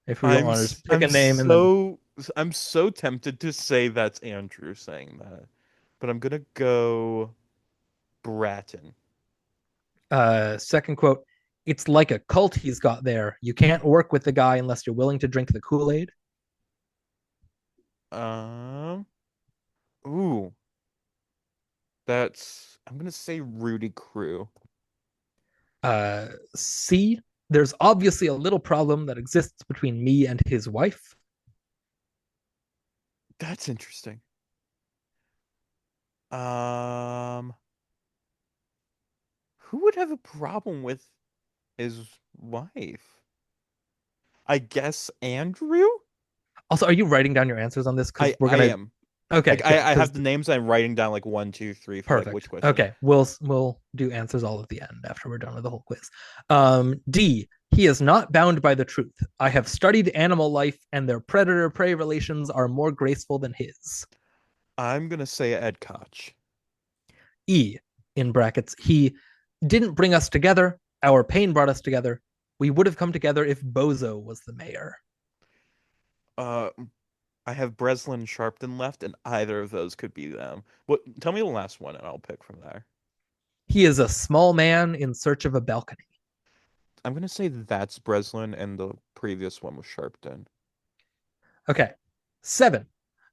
If we want to just pick a name and then I'm so tempted to say that's Andrew saying that, but I'm gonna go Bratton. second quote, it's like a cult he's got there. You can't work with the guy unless you're willing to drink the Kool-Aid. Um, ooh, that's I'm gonna say Rudy Crew. C, there's obviously a little problem that exists between me and his wife. That's interesting. Um, who would have a problem with his wife? I guess Andrew? Also, are you writing down your answers on this? Because we're I gonna. am. Okay, Like good. I Because have the names I'm writing down like one, two, three for like which perfect. question. Okay, we'll do answers all at the end after we're done with the whole quiz. D. He is not bound by the truth. I have studied animal life, and their predator-prey relations are more graceful than his. I'm gonna say Ed Koch. E. In brackets, he didn't bring us together. Our pain brought us together. We would have come together if Bozo was the mayor. Uh, I have Breslin and Sharpton left, and either of those could be them. What? Tell me the last one, and I'll pick from there. He is a small man in search of a balcony. I'm gonna say that's Breslin, and the previous one was Sharpton. Okay. 7.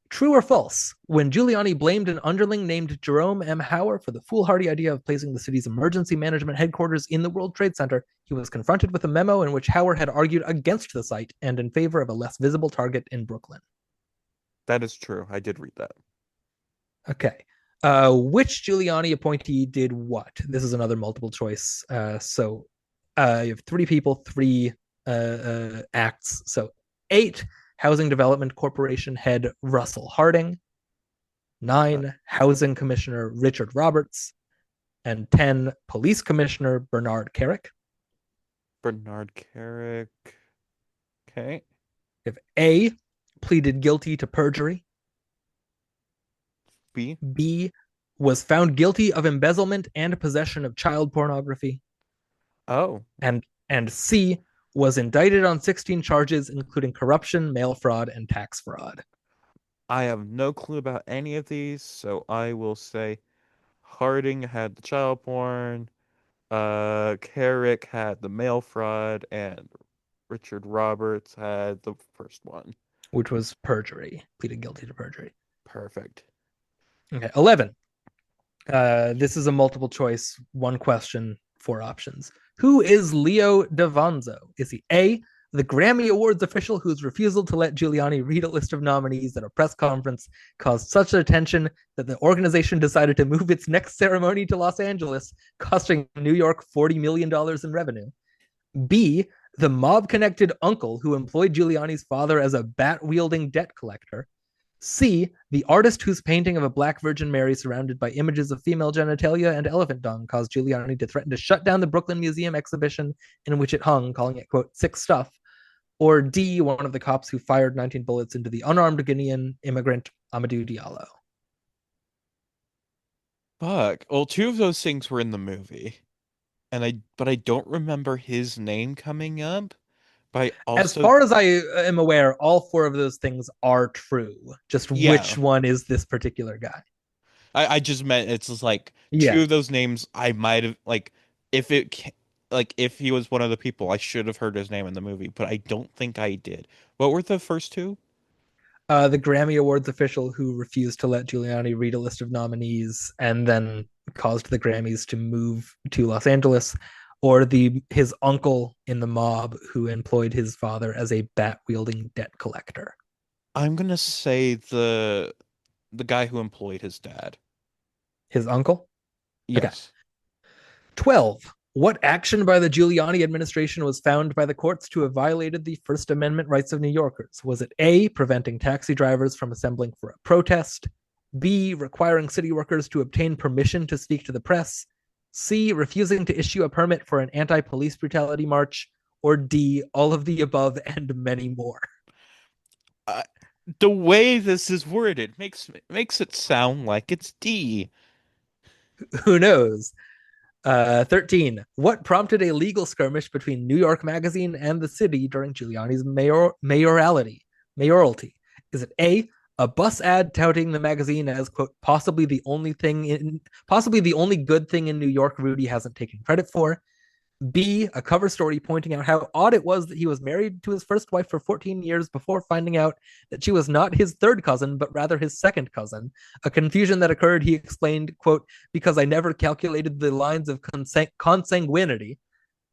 True or false? When Giuliani blamed an underling named Jerome M. Hauer for the foolhardy idea of placing the city's emergency management headquarters in the World Trade Center, he was confronted with a memo in which Hauer had argued against the site and in favor of a less visible target in Brooklyn. That is true. I did read that. Okay. Which Giuliani appointee did what? This is another multiple choice. So you have 3 people, 3 acts. So 8, Housing Development Corporation head Russell Harding. 9, Housing Commissioner Richard Roberts. And 10, Police Commissioner Bernard Carrick. Bernard Carrick. Okay. If A, pleaded guilty to perjury. B. B, was found guilty of embezzlement and possession of child pornography. Oh. And C, was indicted on 16 charges, including corruption, mail fraud, and tax fraud. I have no clue about any of these, so I will say Harding had the child porn. Carrick had the mail fraud, and Richard Roberts had the first one. which was perjury, pleaded guilty to perjury. Perfect. Okay, 11. This is a multiple choice, one question, four options. Who is Leo Davanzo? Is he A, the Grammy Awards official whose refusal to let Giuliani read a list of nominees at a press conference caused such attention that the organization decided to move its next ceremony to Los Angeles, costing New York $40 million in revenue? B, the mob-connected uncle who employed Giuliani's father as a bat-wielding debt collector? C, the artist whose painting of a black Virgin Mary surrounded by images of female genitalia and elephant dung caused Giuliani to threaten to shut down the Brooklyn Museum exhibition in which it hung, calling it, quote, sick stuff? Or D, one of the cops who fired 19 bullets into the unarmed Guinean immigrant Amadou Diallo? Fuck. Well, two of those things were in the movie, but I don't remember his name coming up. But I As also, far as I am aware, all four of those things are true. Just yeah, which one is this particular guy? I just meant it's just like Yeah. two of those names I might have like if if he was one of the people I should have heard his name in the movie, but I don't think I did. What were the first two? The Grammy Awards official who refused to let Giuliani read a list of nominees and then caused the Grammys to move to Los Angeles, or his uncle in the mob who employed his father as a bat-wielding debt collector. I'm gonna say the guy who employed his dad. His uncle? Okay. Yes. 12. What action by the Giuliani administration was found by the courts to have violated the First Amendment rights of New Yorkers? Was it A, preventing taxi drivers from assembling for a protest? B, requiring city workers to obtain permission to speak to the press? C, refusing to issue a permit for an anti-police brutality march? Or D, all of the above and many more? The way this is worded makes it sound like it's D. Who knows? 13. What prompted a legal skirmish between New York Magazine and the city during Giuliani's mayoralty? Is it A, bus ad touting the magazine as, quote, possibly the only good thing in New York Rudy hasn't taken credit for? B, a cover story pointing out how odd it was that he was married to his first wife for 14 years before finding out that she was not his third cousin, but rather his second cousin. A confusion that occurred, he explained, quote, because I never calculated the lines of consanguinity.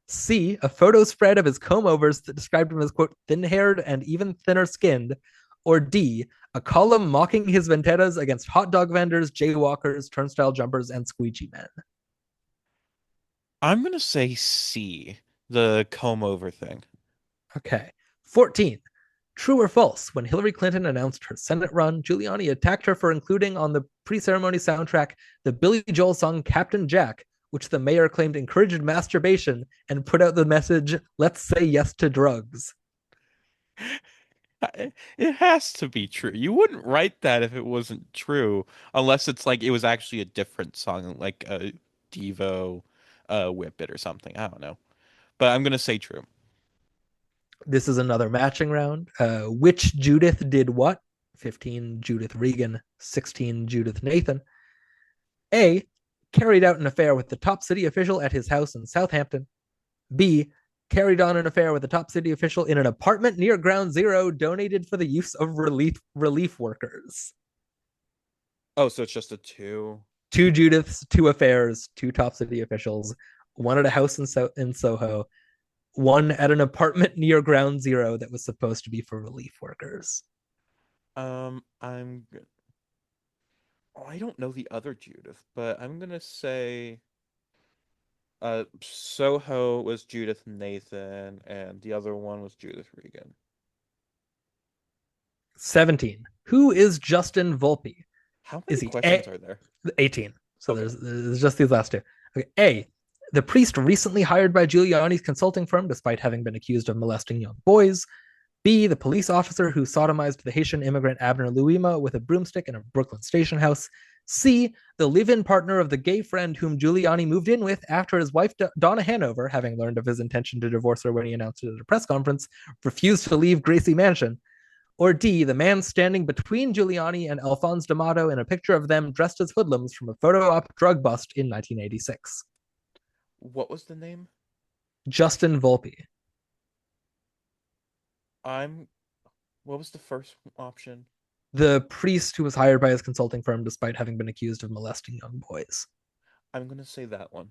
C, a photo spread of his comb-overs that described him as, quote, thin-haired and even thinner-skinned. Or D, a column mocking his vendettas against hot dog vendors, jaywalkers, turnstile jumpers, and squeegee men. I'm gonna say C, the comb over thing. Okay. 14. True or false? When Hillary Clinton announced her Senate run, Giuliani attacked her for including on the pre-ceremony soundtrack the Billy Joel song Captain Jack, which the mayor claimed encouraged masturbation and put out the message, let's say yes to drugs. It has to be true. You wouldn't write that if it wasn't true, unless it's like it was actually a different song, like a Devo, Whip It or something. I don't know, but I'm gonna say true. This is another matching round. Which Judith did what? 15, Judith Regan. 16, Judith Nathan. A, carried out an affair with the top city official at his house in Southampton. B, carried on an affair with a top city official in an apartment near Ground Zero donated for the use of relief workers. Oh, so it's just a two. Two Judiths, two affairs, two top city officials, one at a house in Soho, one at an apartment near Ground Zero that was supposed to be for relief workers. I'm good. Oh, I don't know the other Judith, but I'm gonna say Soho was Judith Nathan, and the other one was Judith Regan. 17. Who is Justin Volpe? How Is many he questions are there? 18. So Okay. there's just these last two. Okay. A, the priest recently hired by Giuliani's consulting firm despite having been accused of molesting young boys. B, the police officer who sodomized the Haitian immigrant Abner Louima with a broomstick in a Brooklyn station house. C, the live-in partner of the gay friend whom Giuliani moved in with after his wife Donna Hanover, having learned of his intention to divorce her when he announced it at a press conference, refused to leave Gracie Mansion. Or D, the man standing between Giuliani and Alphonse D'Amato in a picture of them dressed as hoodlums from a photo op drug bust in 1986? What was the name? Justin Volpe. I'm. What was the first option? The priest who was hired by his consulting firm despite having been accused of molesting young boys. I'm gonna say that one.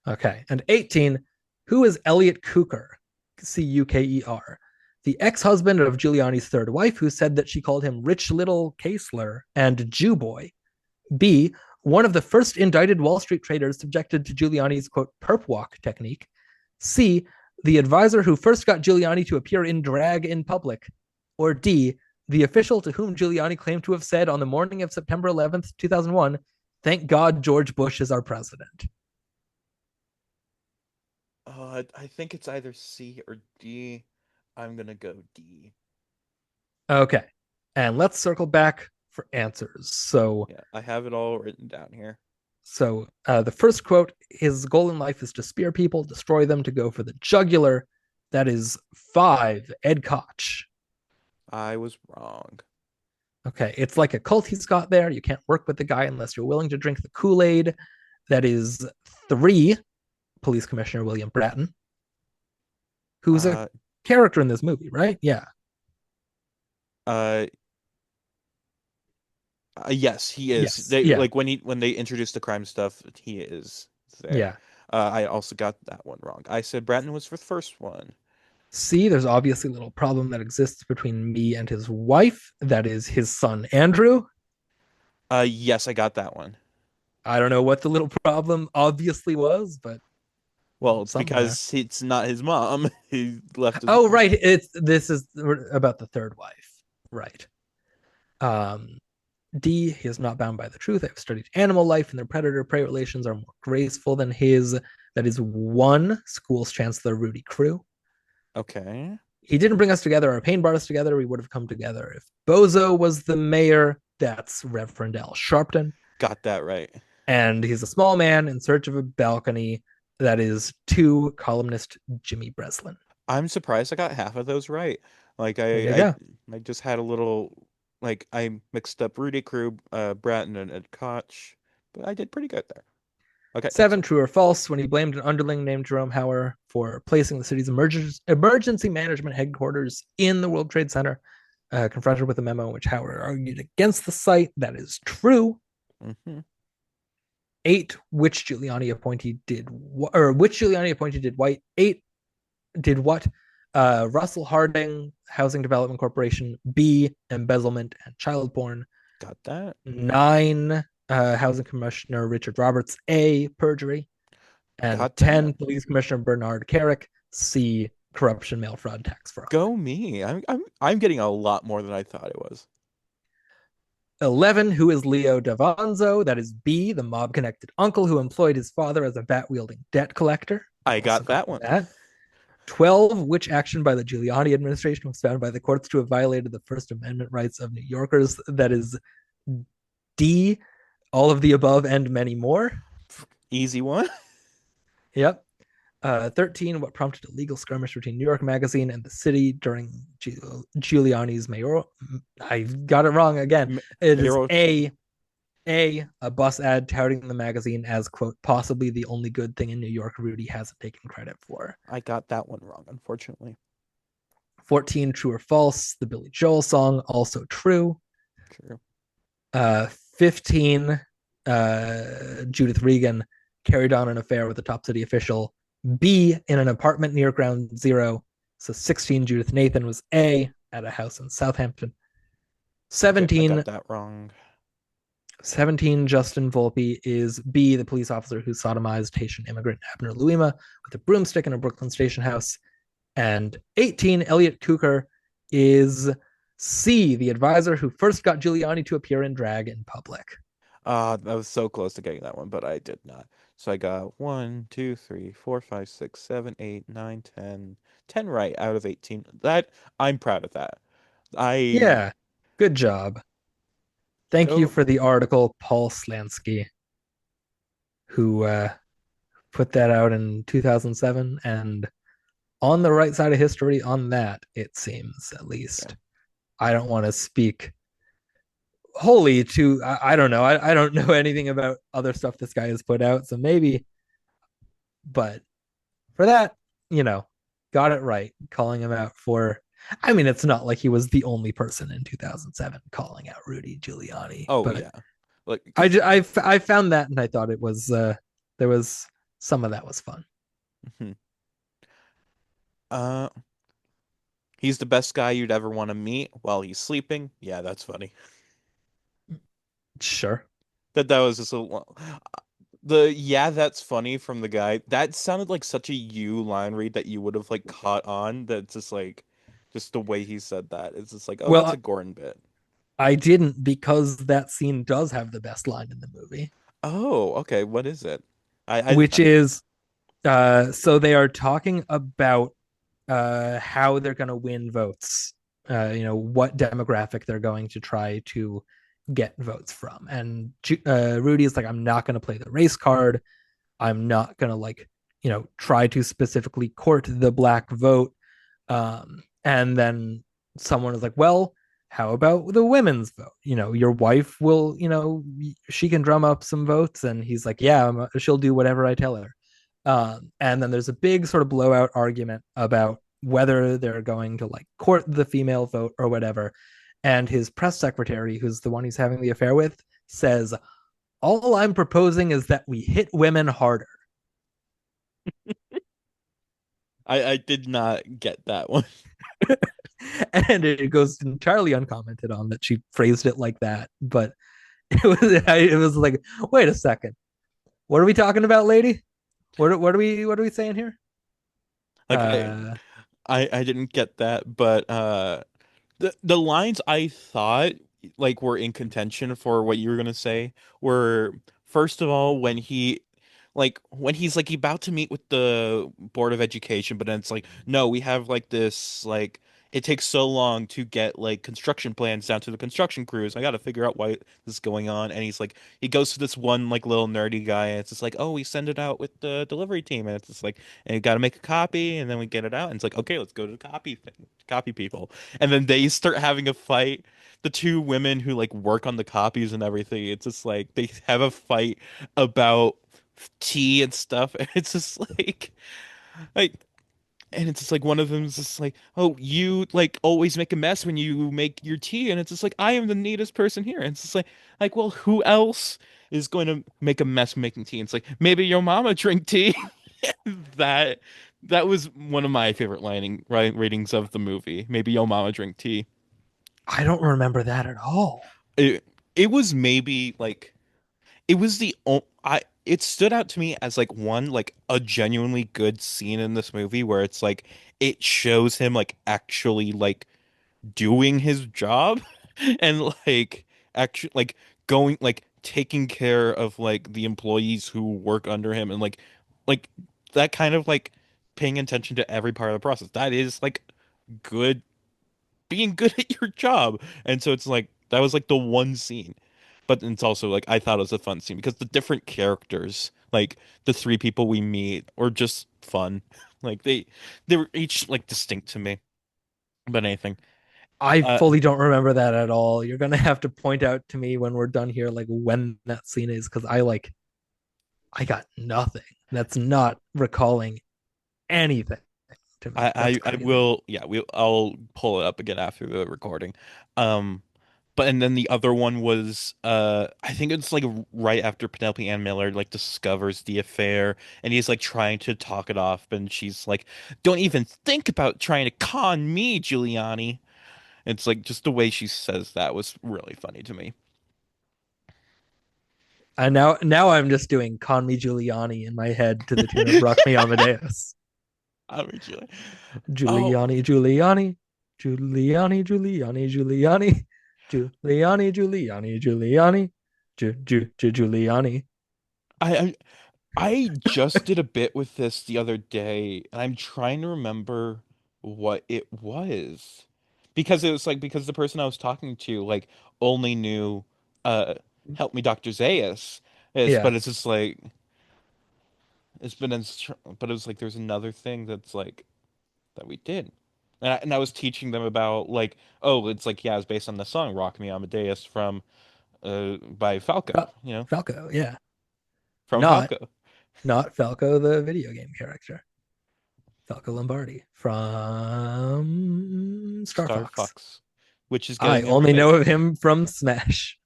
Okay. And 18, who is Elliot Cooker? Cuker, the ex-husband of Giuliani's third wife, who said that she called him rich little Kaesler and Jew boy. B, one of the first indicted Wall Street traders subjected to Giuliani's, quote, perp walk technique. C, the advisor who first got Giuliani to appear in drag in public. Or D, the official to whom Giuliani claimed to have said on the morning of September 11th, 2001, thank God George Bush is our president. I think it's either C or D. I'm gonna go D. Okay. And let's circle back for answers. So, Yeah, I have it all written down here. the first quote, his goal in life is to spear people, destroy them, to go for the jugular. That is 5, Ed Koch. I was wrong. Okay, it's like a cult he's got there. You can't work with the guy unless you're willing to drink the Kool-Aid. That is 3, Police Commissioner William Bratton, who's a character in this movie, right? Yeah. Yes, he is. Yes, They yeah. like when they introduced the crime stuff, he is there. Yeah. I also got that one wrong. I said Bratton was for the first one. C, there's obviously a little problem that exists between me and his wife. That is his son, Andrew. Yes, I got that one. I don't know what the little problem obviously was, but well, it's because it's not his mom. He left. Oh, right. This is about the third wife, right? D, he is not bound by the truth. I have studied animal life, and their predator-prey relations are more graceful than his. That is 1, School's Chancellor Rudy Crew. Okay. He didn't bring us together or pain bar us together. We would have come together if Bozo was the mayor. That's Reverend Al Sharpton. Got that right. And he's a small man in search of a balcony. That is 2, columnist Jimmy Breslin. I'm surprised I got half of those right. Like I just had a little, like I mixed up Rudy Crew, Bratton, and Ed Koch, but I did pretty good there. Okay. 7, true or false, when he blamed an underling named Jerome Hauer for placing the city's emergency management headquarters in the World Trade Center, confronted with a memo in which Hauer argued against the site. That is true. Mm-hmm. 8, which Giuliani appointee did White? 8, did what? Russell Harding, Housing Development Corporation. B, embezzlement and child porn. Got that. 9, Housing Commissioner Richard Roberts. A, perjury. And Got 10, that. Police Commissioner Bernard Carrick. C, corruption, mail fraud, tax fraud. Go me. I'm getting a lot more than I thought it was. 11, who is Leo Davanzo? That is B, the mob-connected uncle who employed his father as a bat-wielding debt collector. I got that one. 12, which action by the Giuliani administration was found by the courts to have violated the First Amendment rights of New Yorkers? That is D, all of the above and many more. Easy one. Yep. 13, what prompted a legal skirmish between New York Magazine and the city during Giuliani's mayoral. I got it wrong again. It is a bus ad touting the magazine as, quote, possibly the only good thing in New York Rudy hasn't taken credit for. I got that one wrong, unfortunately. 14, true or false, the Billy Joel song, also true. True. 15, Judith Regan carried on an affair with a top city official. B, in an apartment near Ground Zero. So 16, Judith Nathan was A, at a house in Southampton. 17, I got that wrong. 17, Justin Volpe is B, the police officer who sodomized Haitian immigrant Abner Louima with a broomstick in a Brooklyn station house. And 18, Elliot Cooker is C, the advisor who first got Giuliani to appear in drag in public. I was so close to getting that one, but I did not. So I got 1, 2, 3, 4, 5, 6, 7, 8, 9, 10. 10 right out of 18. That I'm proud of that. Yeah, good job. Thank you for the article, Paul Slansky, who put that out in 2007. And on the right side of history on that, it seems, at least. I don't want to speak wholly to I don't know. I don't know anything about other stuff this guy has put out, so maybe, but for that, you know, got it right, calling him out for. I mean, it's not like he was the only person in 2007 calling out Rudy Giuliani, Oh but yeah, like because I found that and I thought it was there was some of that was fun. uh, he's the best guy you'd ever want to meet while he's sleeping. Yeah, that's funny. Sure. That was just the yeah, that's funny from the guy. That sounded like such a you line read that you would have like caught on. That's just like just the way he said that. It's just like, oh, that's a Well, Gordon bit. I didn't because that scene does have the best line in the movie, Oh, okay. What is it? which is so they are talking about how they're going to win votes. What demographic they're going to try to get votes from. And Rudy is like, I'm not going to play the race card. I'm not going to try to specifically court the black vote. And then someone is like, well, how about the women's vote? Your wife will, she can drum up some votes. And he's like, yeah, she'll do whatever I tell her. And then there's a big sort of blowout argument about whether they're going to like court the female vote or whatever. And his press secretary, who's the one he's having the affair with, says, all I'm proposing is that we hit women harder. I did not get that one. And it goes entirely uncommented on that she phrased it like that. But it was like, wait a second. What are we talking about, lady? What are we saying here? Like Uh, I didn't get that, but the lines I thought like were in contention for what you were gonna say were first of all when he's like about to meet with the Board of Education, but then it's like, no, we have like this like it takes so long to get like construction plans down to the construction crews. I got to figure out why this is going on. And he's like, he goes to this one like little nerdy guy, and it's just like, oh, we send it out with the delivery team, and it's just like, and you got to make a copy, and then we get it out, and it's like, okay, let's go to the copy thing, copy people, and then they start having a fight. The two women who like work on the copies and everything, it's just like they have a fight about tea and stuff. And it's just like and it's just like one of them is just like, oh, you like always make a mess when you make your tea, and it's just like I am the neatest person here. And it's just like well, who else is going to make a mess making tea? And it's like maybe your mama drink tea. that that was one of my favorite ratings of the movie. Maybe your mama drink tea. I don't remember that at all. It was maybe like it was the I it stood out to me as like one like a genuinely good scene in this movie where it's like it shows him like actually like doing his job and like actually like going like taking care of like the employees who work under him and like that kind of like paying attention to every part of the process. That is like good being good at your job. And so it's like that was like the one scene. But it's also like I thought it was a fun scene because the different characters, like the three people we meet, were just fun. Like they were each like distinct to me. But anything. I Uh fully don't remember that at all. You're gonna have to point out to me when we're done here, like when that scene is, because I got nothing. That's not recalling anything to me. That's I crazy. will yeah, I'll pull it up again after the recording. Um but and then the other one was I think it's like right after Penelope Ann Miller like discovers the affair and he's like trying to talk it off and she's like, don't even think about trying to con me, Giuliani. It's like just the way she says that was really funny to me. And now I'm just doing "Con Me Giuliani" in my head to the tune of "Rock Me Amadeus." I mean, oh, Giuliani, Giuliani, Giuliani, Giuliani, Giuliani, Giuliani, Giuliani, Giuliani, Giuliani. I I just did a bit with this the other day, and I'm trying to remember what it was. Because it was like because the person I was talking to like only knew help me Dr. Zaius. Yeah, But it's just like it's been but it was like there's another thing that's like that we did. and I was teaching them about like, oh, it's like, yeah, it's based on the song "Rock Me Amadeus" from by Falco, you know, Falco, yeah. from Not Falco. not Falco the video game character. Falco Lombardi from Star Star Fox. Fox, which is I getting a only know remake. of him from Smash,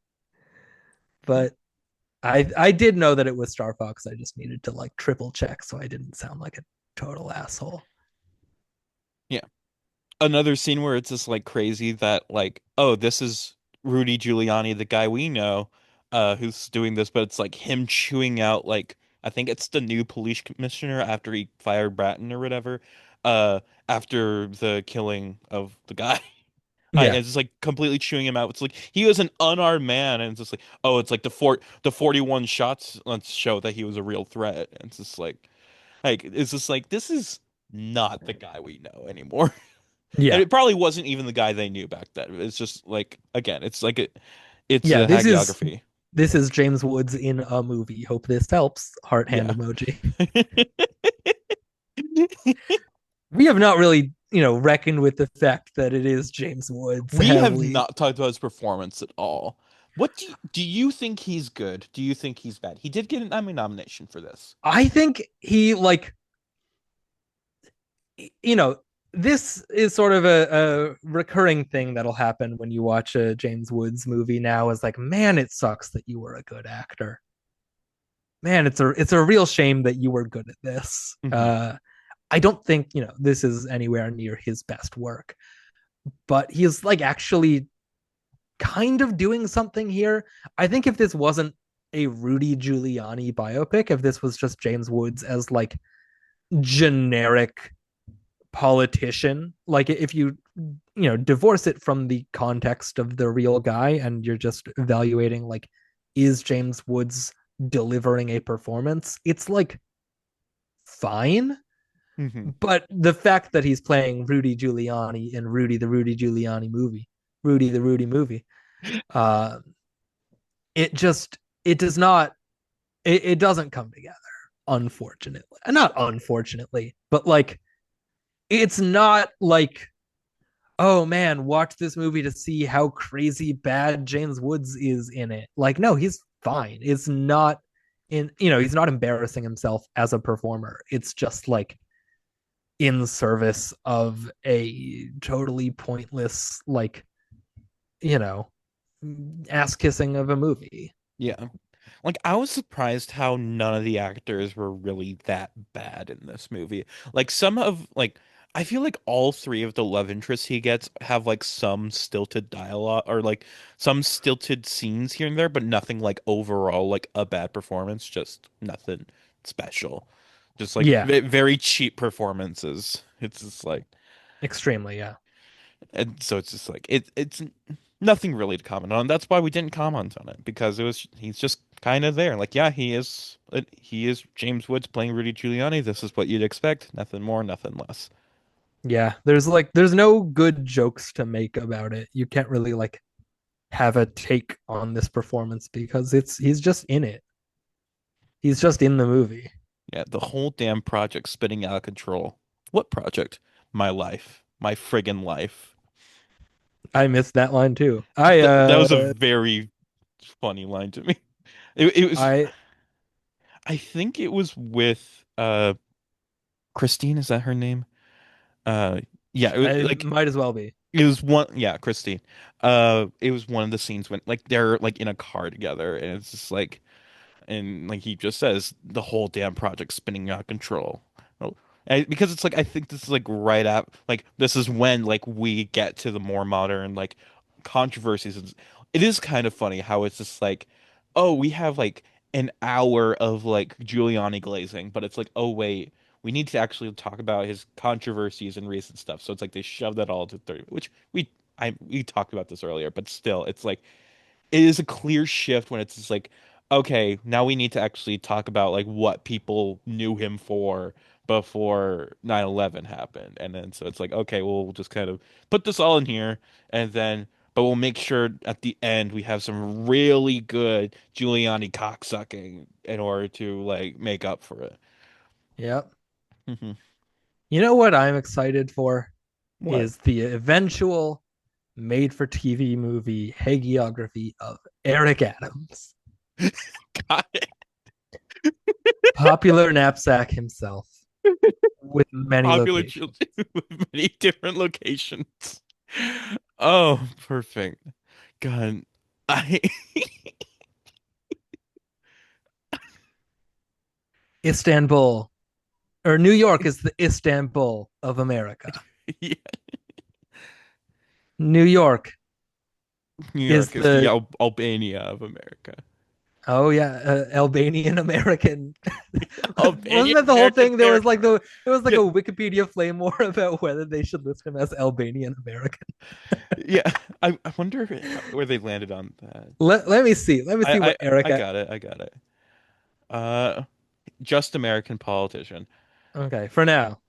but I did know that it was Star Fox. I just needed to like triple check so I didn't sound like a total asshole. Yeah. Another scene where it's just like crazy that like, oh, this is Rudy Giuliani, the guy we know, who's doing this, but it's like him chewing out like I think it's the new police commissioner after he fired Bratton or whatever, after the killing of the guy. Yeah. It's just like completely chewing him out. It's like he was an unarmed man, and it's just like, oh, it's like the 41 shots. Let's show that he was a real threat. And it's just like it's just like this is not the guy we know anymore. And Yeah. it probably wasn't even the guy they knew back then. It's just like again, it's Yeah, a hagiography. this is James Woods in a movie. Hope this helps. Heart hand Yeah. emoji. We have not really, reckoned with the fact that it is James Woods, We have have we? not talked about his performance at all. What do you think he's good? Do you think he's bad? He did get an Emmy nomination for this. I think he like you know, this is sort of a recurring thing that'll happen when you watch a James Woods movie now is like, man, it sucks that you were a good actor. Man, it's a real shame that you were good at this. Hmm. I don't think, this is anywhere near his best work, but he's like actually kind of doing something here. I think if this wasn't a Rudy Giuliani biopic, if this was just James Woods as like generic politician, like if you divorce it from the context of the real guy and you're just evaluating like, is James Woods delivering a performance, it's like fine. Hmm. But the fact that he's playing Rudy Giuliani in Rudy Giuliani movie, Rudy the Rudy movie, uh it does not, it doesn't come together, unfortunately. Not unfortunately, but like, it's not like, oh man, watch this movie to see how crazy bad James Woods is in it. Like, no, he's fine. It's not he's not embarrassing himself as a performer. It's just like in service of a totally pointless, like, you know, ass kissing of a movie. Yeah. Like I was surprised how none of the actors were really that bad in this movie. Like some of like I feel like all three of the love interests he gets have like some stilted dialogue or like some stilted scenes here and there, but nothing like overall like a bad performance, just nothing special. Just like Yeah, very cheap performances. It's just like extremely. Yeah. and so it's just like it's nothing really to comment on. That's why we didn't comment on it because it was he's just kind of there. Like yeah, he is James Woods playing Rudy Giuliani. This is what you'd expect. Nothing more, nothing less. Yeah, there's no good jokes to make about it. You can't really like have a take on this performance because he's just in it. He's just in the movie. Yeah, the whole damn project spinning out of control. What project? My life. My friggin' life. I missed that line too. I That was a uh very funny line to me. It was I I think it was with Christine, is that her name? Uh yeah, I like might as well be. it was one, yeah, Christine. It was one of the scenes when like they're like in a car together, and it's just like, and like he just says the whole damn project spinning out of control. Oh, because it's like I think this is like right at like this is when like we get to the more modern like controversies. It is kind of funny how it's just like, oh, we have like an hour of like Giuliani glazing, but it's like, oh wait, we need to actually talk about his controversies and recent stuff. So it's like they shove that all to 30, which we talked about this earlier, but still, it's like it is a clear shift when it's just like, okay, now we need to actually talk about like what people knew him for before 9/11 happened. And then so it's like, okay, well, we'll just kind of put this all in here and then but we'll make sure at the end we have some really good Giuliani cocksucking in order to like make up for it. Yep. Hmm. You know what I'm excited for? What? is the eventual made for TV movie hagiography of Eric Adams, Got it. popular knapsack himself, with many Popular locations. children with many different locations. Oh, perfect. God, I Istanbul, or New York is the Istanbul of America. yeah, New York New is York is the the Albania of America. oh yeah, Albanian American. Albania Wasn't that the whole American thing? territory. There was like Yeah, a Wikipedia flame war about whether they should list him as Albanian American. yeah. I wonder where they landed on that. Let me see. Let me see I, what I Erica. got it. I got it. Uh, just American politician. Okay, for now.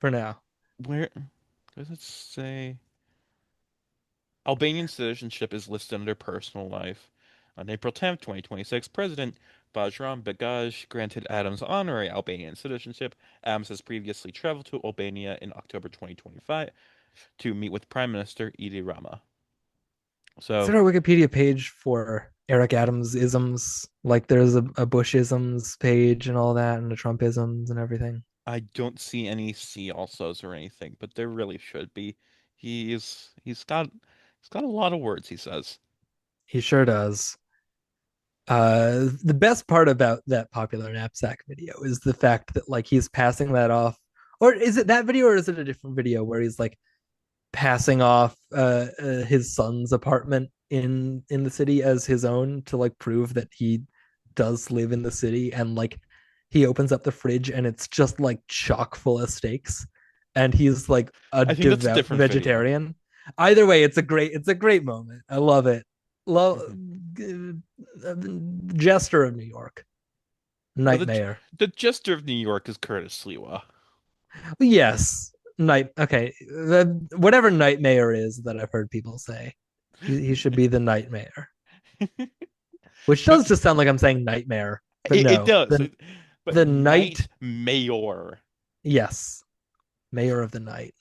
For now. Where does it say? Albanian citizenship is listed under personal life. On April 10th, 2026, President Bajram Begaj granted Adams honorary Albanian citizenship. Adams has previously traveled to Albania in October 2025 to meet with Prime Minister Edi Rama. Is So there a Wikipedia page for Eric Adams isms? Like there's a Bush isms page and all that, and the Trump isms and everything. I don't see any C alsos or anything, but there really should be. He's got a lot of words, he says. He sure does. The best part about that popular knapsack video is the fact that like he's passing that off, or is it that video, or is it a different video where he's like passing off his son's apartment in the city as his own to like prove that he does live in the city, and like he opens up the fridge and it's just like chock full of steaks, and he's like a I think that's a devout different video. vegetarian. Either way, it's a great moment. I love it. Love Mhm. jester of New York, But the nightmare. the jester of New York is Curtis Sliwa. Yes, night. Okay, whatever nightmare is that I've heard people say, he should be the nightmare, which does just sound like I'm saying nightmare, but It no, does. But the night. Night Mayor. Yes, mayor of the night,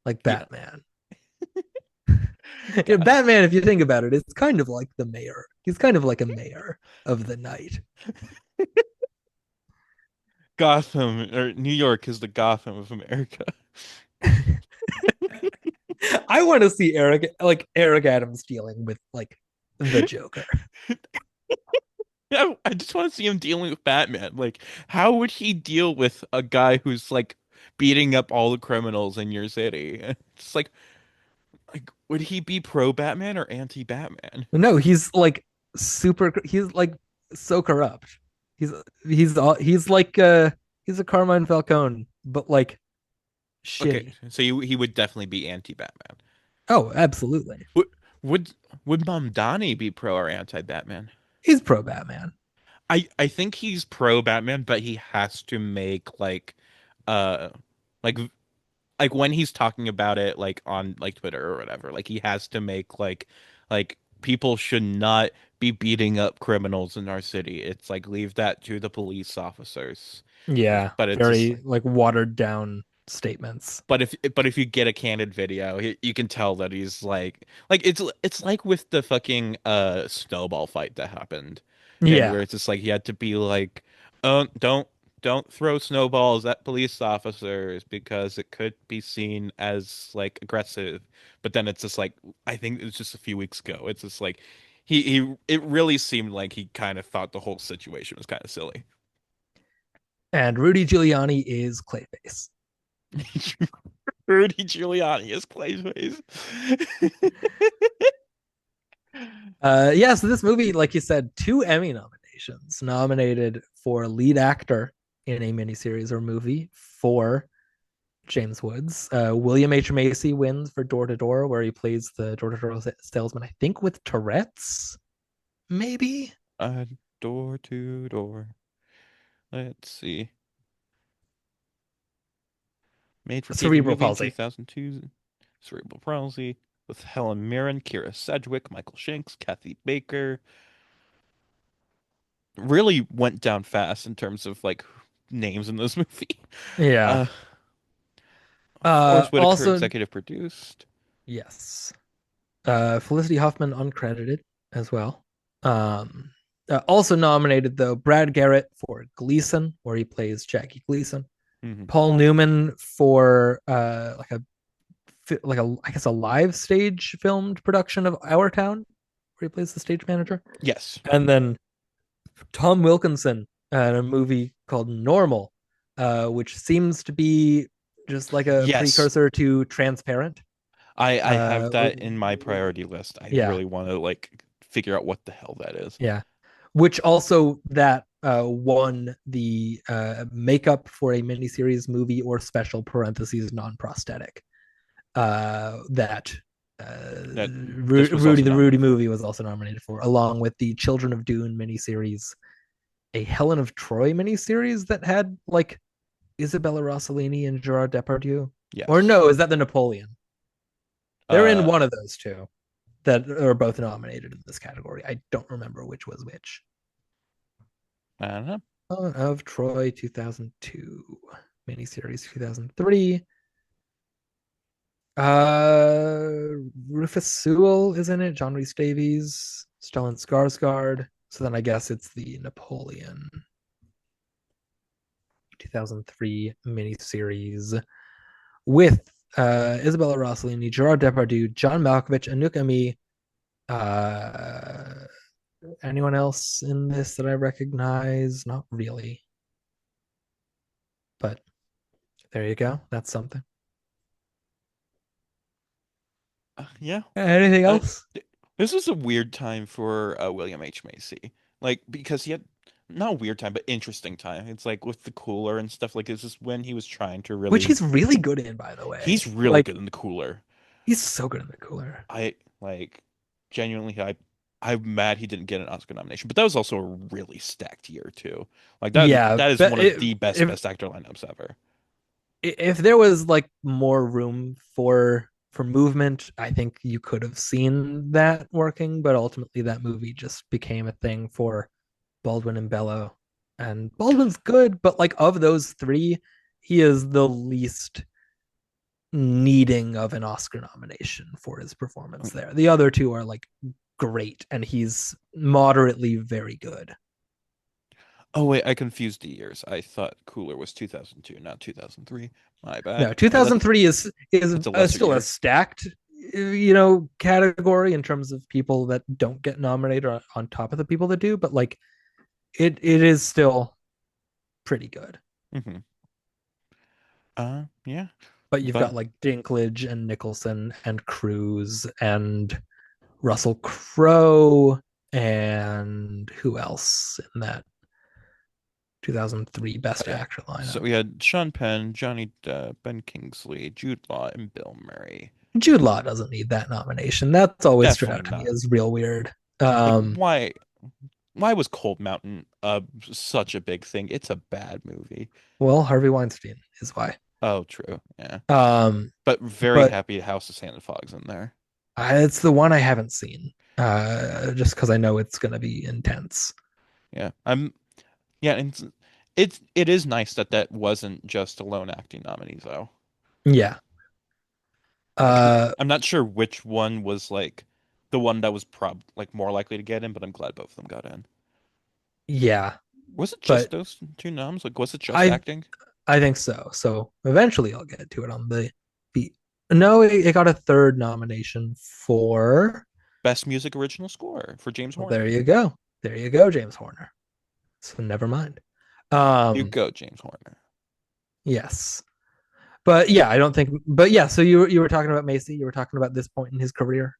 like Yeah. Batman. You know, Batman, if you think about it, it's kind of like the mayor. He's kind of like a mayor of the night. Gotham or New York is the Gotham of America. I want to see Eric Adams dealing with like the Joker. I just want to see him dealing with Batman. Like, how would he deal with a guy who's like beating up all the criminals in your city? It's like would he be pro Batman or anti Batman? No, he's like super. He's like so corrupt. He's he's like he's a Carmine Falcone, but like Okay, shitty. so he would definitely be anti Batman. Oh, absolutely. Would would would Mamdani be pro or anti Batman? He's pro Batman. I think he's pro Batman, but he has to make uh like like when he's talking about it like on like Twitter or whatever, like he has to make like people should not be beating up criminals in our city. It's like leave that to the police officers. Yeah, But it's just very like watered down statements. but if you get a candid video, you can tell that he's like it's like with the fucking snowball fight that happened. And Yeah, where it's just like he had to be like, "Oh, don't throw snowballs at police officers because it could be seen as like aggressive." But then it's just like I think it was just a few weeks ago. It's just like he it really seemed like he kind of thought the whole situation was kind of silly. and Rudy Giuliani is Clayface. Rudy Giuliani is Clayface. Yeah, so this movie, like you said, two Emmy nominations, nominated for lead actor in a miniseries or movie for James Woods. William H. Macy wins for Door to Door, where he plays the door to door salesman, I think with Tourette's, maybe. Door to door. Let's see. Made for TV Cerebral movie in palsy. 2002. Cerebral palsy with Helen Mirren, Kira Sedgwick, Michael Shanks, Kathy Baker. Really went down fast in terms of like names in this movie. Yeah. Uh, Forrest Whitaker Also, executive produced. yes. Felicity Huffman uncredited as well. Um, Also nominated though Brad Garrett for Gleason, where he plays Jackie Gleason. Hmm. Paul Newman for I guess a live stage filmed production of Our Town, where he plays the stage manager. Yes. And then Tom Wilkinson in a movie called Normal, which seems to be just like a Yes. precursor to Transparent. I have Uh, that in my priority list. I yeah, really want to like figure out what the hell that is. yeah. Which also that won the makeup for a miniseries, movie, or special (parentheses non-prosthetic). That That this was Rudy also the Rudy nominated. movie was also nominated for, along with the Children of Dune miniseries, a Helen of Troy miniseries that had like Isabella Rossellini and Gerard Depardieu. Or Yes. no, is that the Napoleon? They're in Uh, one of those two that are both nominated in this category. I don't remember which was which. I don't know. Of Troy 2002, miniseries 2003. Rufus Sewell is in it. John Rhys Davies, Stellan Skarsgård. So then I guess it's the Napoleon 2003 miniseries with Isabella Rossellini, Gerard Depardieu, John Malkovich, Anouk Ami. Uh, Anyone else in this that I recognize? Not really, but there you go. That's something. Yeah. Anything Uh, else? this was a weird time for William H. Macy. Like because he had not a weird time, but interesting time. It's like with the cooler and stuff. Like this is when he was trying to Which really. he's really good in, by the way. He's really Like good in the cooler. he's so good in the cooler. I like genuinely. I'm mad he didn't get an Oscar nomination, but that was also a really stacked year too. Like Yeah, that is but one of the best if best actor lineups ever. if there was like more room for movement, I think you could have seen that working. But ultimately, that movie just became a thing for Baldwin and Bello. And Baldwin's good, but like of those three, he is the least needing of an Oscar nomination for his performance there. The other two are like great, and he's moderately very good. Oh wait, I confused the years. I thought Cooler was 2002, not 2003. My No, bad. That's 2003 is that's a lesser still a year. stacked category in terms of people that don't get nominated on top of the people that do, but like it is still pretty good. Hmm. Yeah, But you've got but like Dinklage and Nicholson and Cruz and Russell Crowe and who else in that 2003 Best yeah. Actor So lineup? we had Sean Penn, Johnny Depp, Ben Kingsley, Jude Law, and Bill Murray. Jude Law doesn't need that nomination. That's always stood Definitely out to me not. as real weird. Like Um, why was Cold Mountain such a big thing? It's a bad movie. well, Harvey Weinstein is why. Oh, true. Yeah. Um, But very but happy House of Sand and Fog's in there. it's the one I haven't seen. Just because I know it's gonna be intense. Yeah. Yeah, and it is nice that that wasn't just a lone acting nominee though. Yeah. Like Uh, I'm not sure which one was like the one that was like more likely to get in, but I'm glad both of them got in. yeah. Was it just But those two noms? Like was it just I acting? I think so. So eventually I'll get to it on the beat. No, it got a third nomination for. Best music original score for James Well, there Horner. you go. There you go, James Horner. So never mind. You Um, go, James Horner. yes. But yeah, I don't think. But yeah, so you were talking about Macy. You were talking about this point in his career.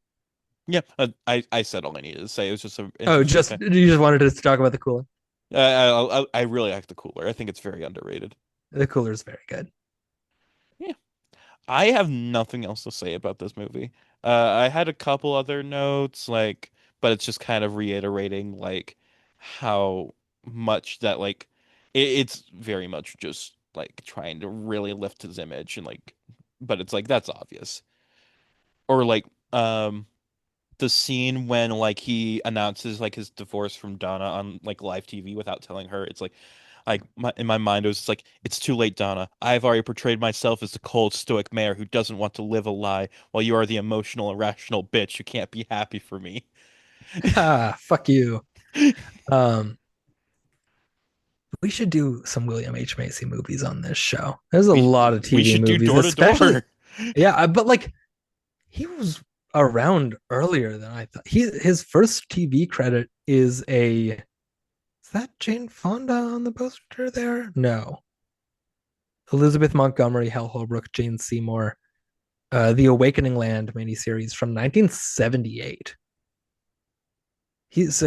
Yeah, I said all I needed to say. It was just an Oh, interesting just thing. you just wanted us to talk about the cooler. I really like the cooler. I think it's very underrated. The cooler is very good. Yeah. I have nothing else to say about this movie. I had a couple other notes, like, but it's just kind of reiterating like how much that like it's very much just like trying to really lift his image and like, but it's like that's obvious. Or like the scene when like he announces like his divorce from Donna on like live TV without telling her. It's like In my mind, it was just like, it's too late, Donna. I've already portrayed myself as the cold, stoic mayor who doesn't want to live a lie, while you are the emotional, irrational bitch who can't be happy for me. Ah, fuck you. Um, we should do some William H. Macy movies on this show. There's a lot of We TV should do movies, door to especially. door. Yeah, but like he was around earlier than I thought. His first TV credit is that Jane Fonda on the poster there? No. Elizabeth Montgomery, Hal Holbrook, Jane Seymour, the Awakening Land miniseries from 1978. He's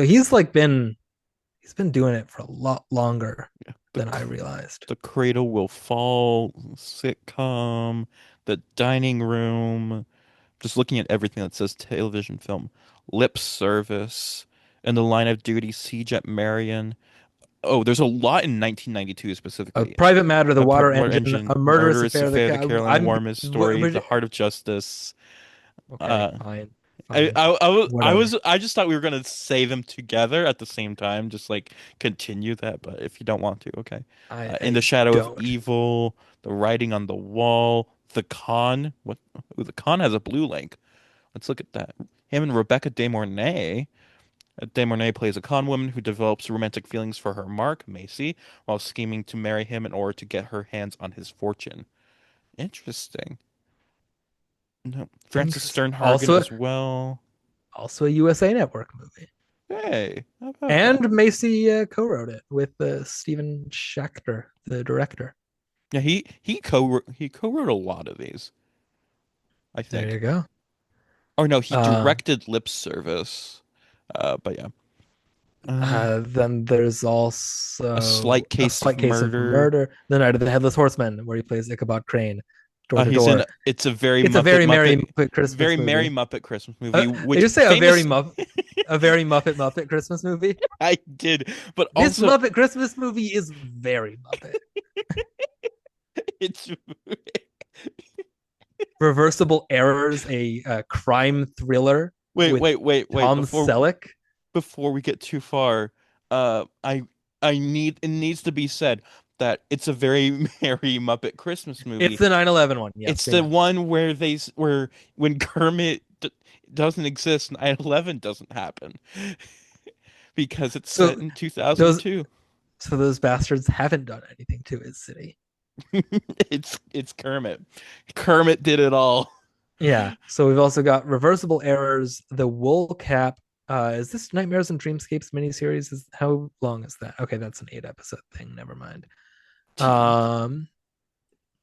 been doing it for a lot longer than I realized. The Cradle Will Fall sitcom, The Dining Room. Just looking at everything that says television film, Lip Service, and The Line of Duty, Siege at Marion. Oh, there's a lot in 1992 A specifically. Private Matter, The A Water Water Engine, Engine, A Murderous Murderous Affair, Affair, The Caroline Warmis Story, The Heart of Justice. Okay, Uh, fine. I, Fine. I, I, was, I Whatever. was, I just thought we were gonna say them together at the same time, just like continue that. But if you don't want to, okay. In the I Shadow of don't. Evil, The Writing on the Wall, The Con. What? Ooh, The Con has a blue link. Let's look at that. Him and Rebecca De Mornay. De Mornay plays a con woman who develops romantic feelings for her Mark, Macy, while scheming to marry him in order to get her hands on his fortune. Interesting. No, Francis Interesting. Sternhagen as well. Also a USA Network movie. Hey, how about that? And Macy co-wrote it with Stephen Schechter, the director. Yeah, he co-wrote a lot of these, I There you think. go. Or no, he Uh, directed Lip Service. But yeah. then there's A also Slight A Case of Slight Case of Murder. Murder, The Night of the Headless Horseman, where he plays Ichabod Crane, door to He's in door. It's a Very It's a Muppet very merry Muppet Muppet Christmas Very Merry movie. Muppet Christmas movie, I which just say famous a very Muppet Christmas movie. I did, but This also Muppet Christmas movie is very Muppet. it's Reversible Errors, a crime thriller with wait Tom Selleck. before we get too far, I need it needs to be said that it's a very Merry Muppet Christmas It's movie. the 9/11 one. Yes, It's we the know. one where where when Kermit doesn't exist, 9/11 doesn't happen because it's set So in those 2002. so those bastards haven't done anything to his city. It's Kermit. Kermit did it all. Yeah. So we've also got Reversible Errors, The Wool Cap. Is this Nightmares and Dreamscapes miniseries? How long is that? Okay, that's an 8 episode thing. Never mind. Um,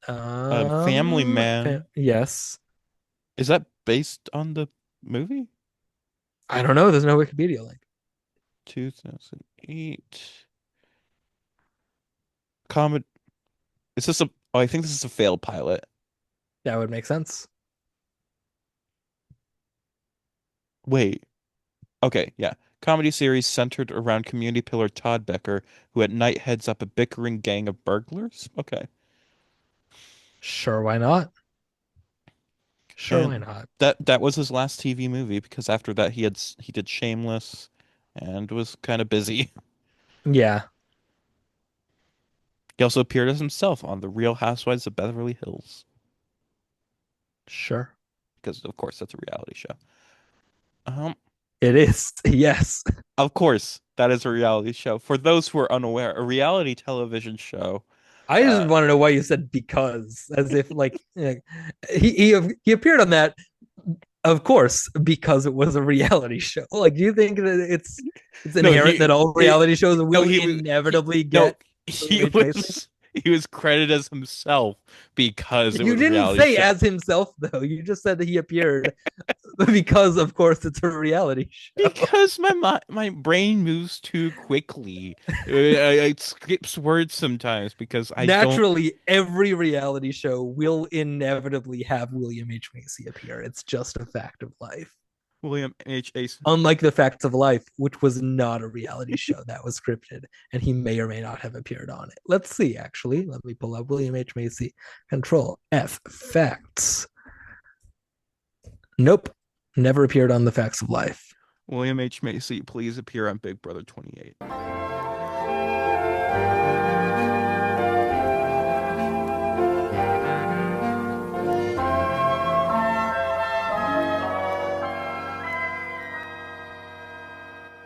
Family Man. yes. Is that based on the movie? I don't know. There's no Wikipedia link. 2008. Comet. Is this a? Oh, I think this is a failed pilot. That would make sense. Wait. Okay, yeah. Comedy series centered around community pillar Todd Becker, who at night heads up a bickering gang of burglars. Okay. Sure, why not? Sure, And why not? that was his last TV movie because after that he did Shameless and was kind of busy. Yeah, He also appeared as himself on The Real Housewives of Beverly Hills sure. because of course that's a reality show. Um, It is. Yes. of course that is a reality show. For those who are unaware, a reality television show. I just want to know why you said because, as if like he appeared on that, of course, because it was a reality show. Like, do you think that it's inherent that all reality shows will inevitably get he H. Macy? he was credited as himself because it You was a didn't reality say show. as himself though. You just said that he appeared because, of course, it's a reality show. Because my brain moves too quickly. It skips words sometimes because I don't. Naturally, every reality show will inevitably have William H. Macy appear. It's just a fact of life. William H. Ace. Unlike The Facts of Life, which was not a reality show that was scripted, and he may or may not have appeared on it. Let's see, actually. Let me pull up William H. Macy. Control F. Facts. Nope. Never appeared on The Facts of Life. William H. Macy, please appear on Big Brother 28.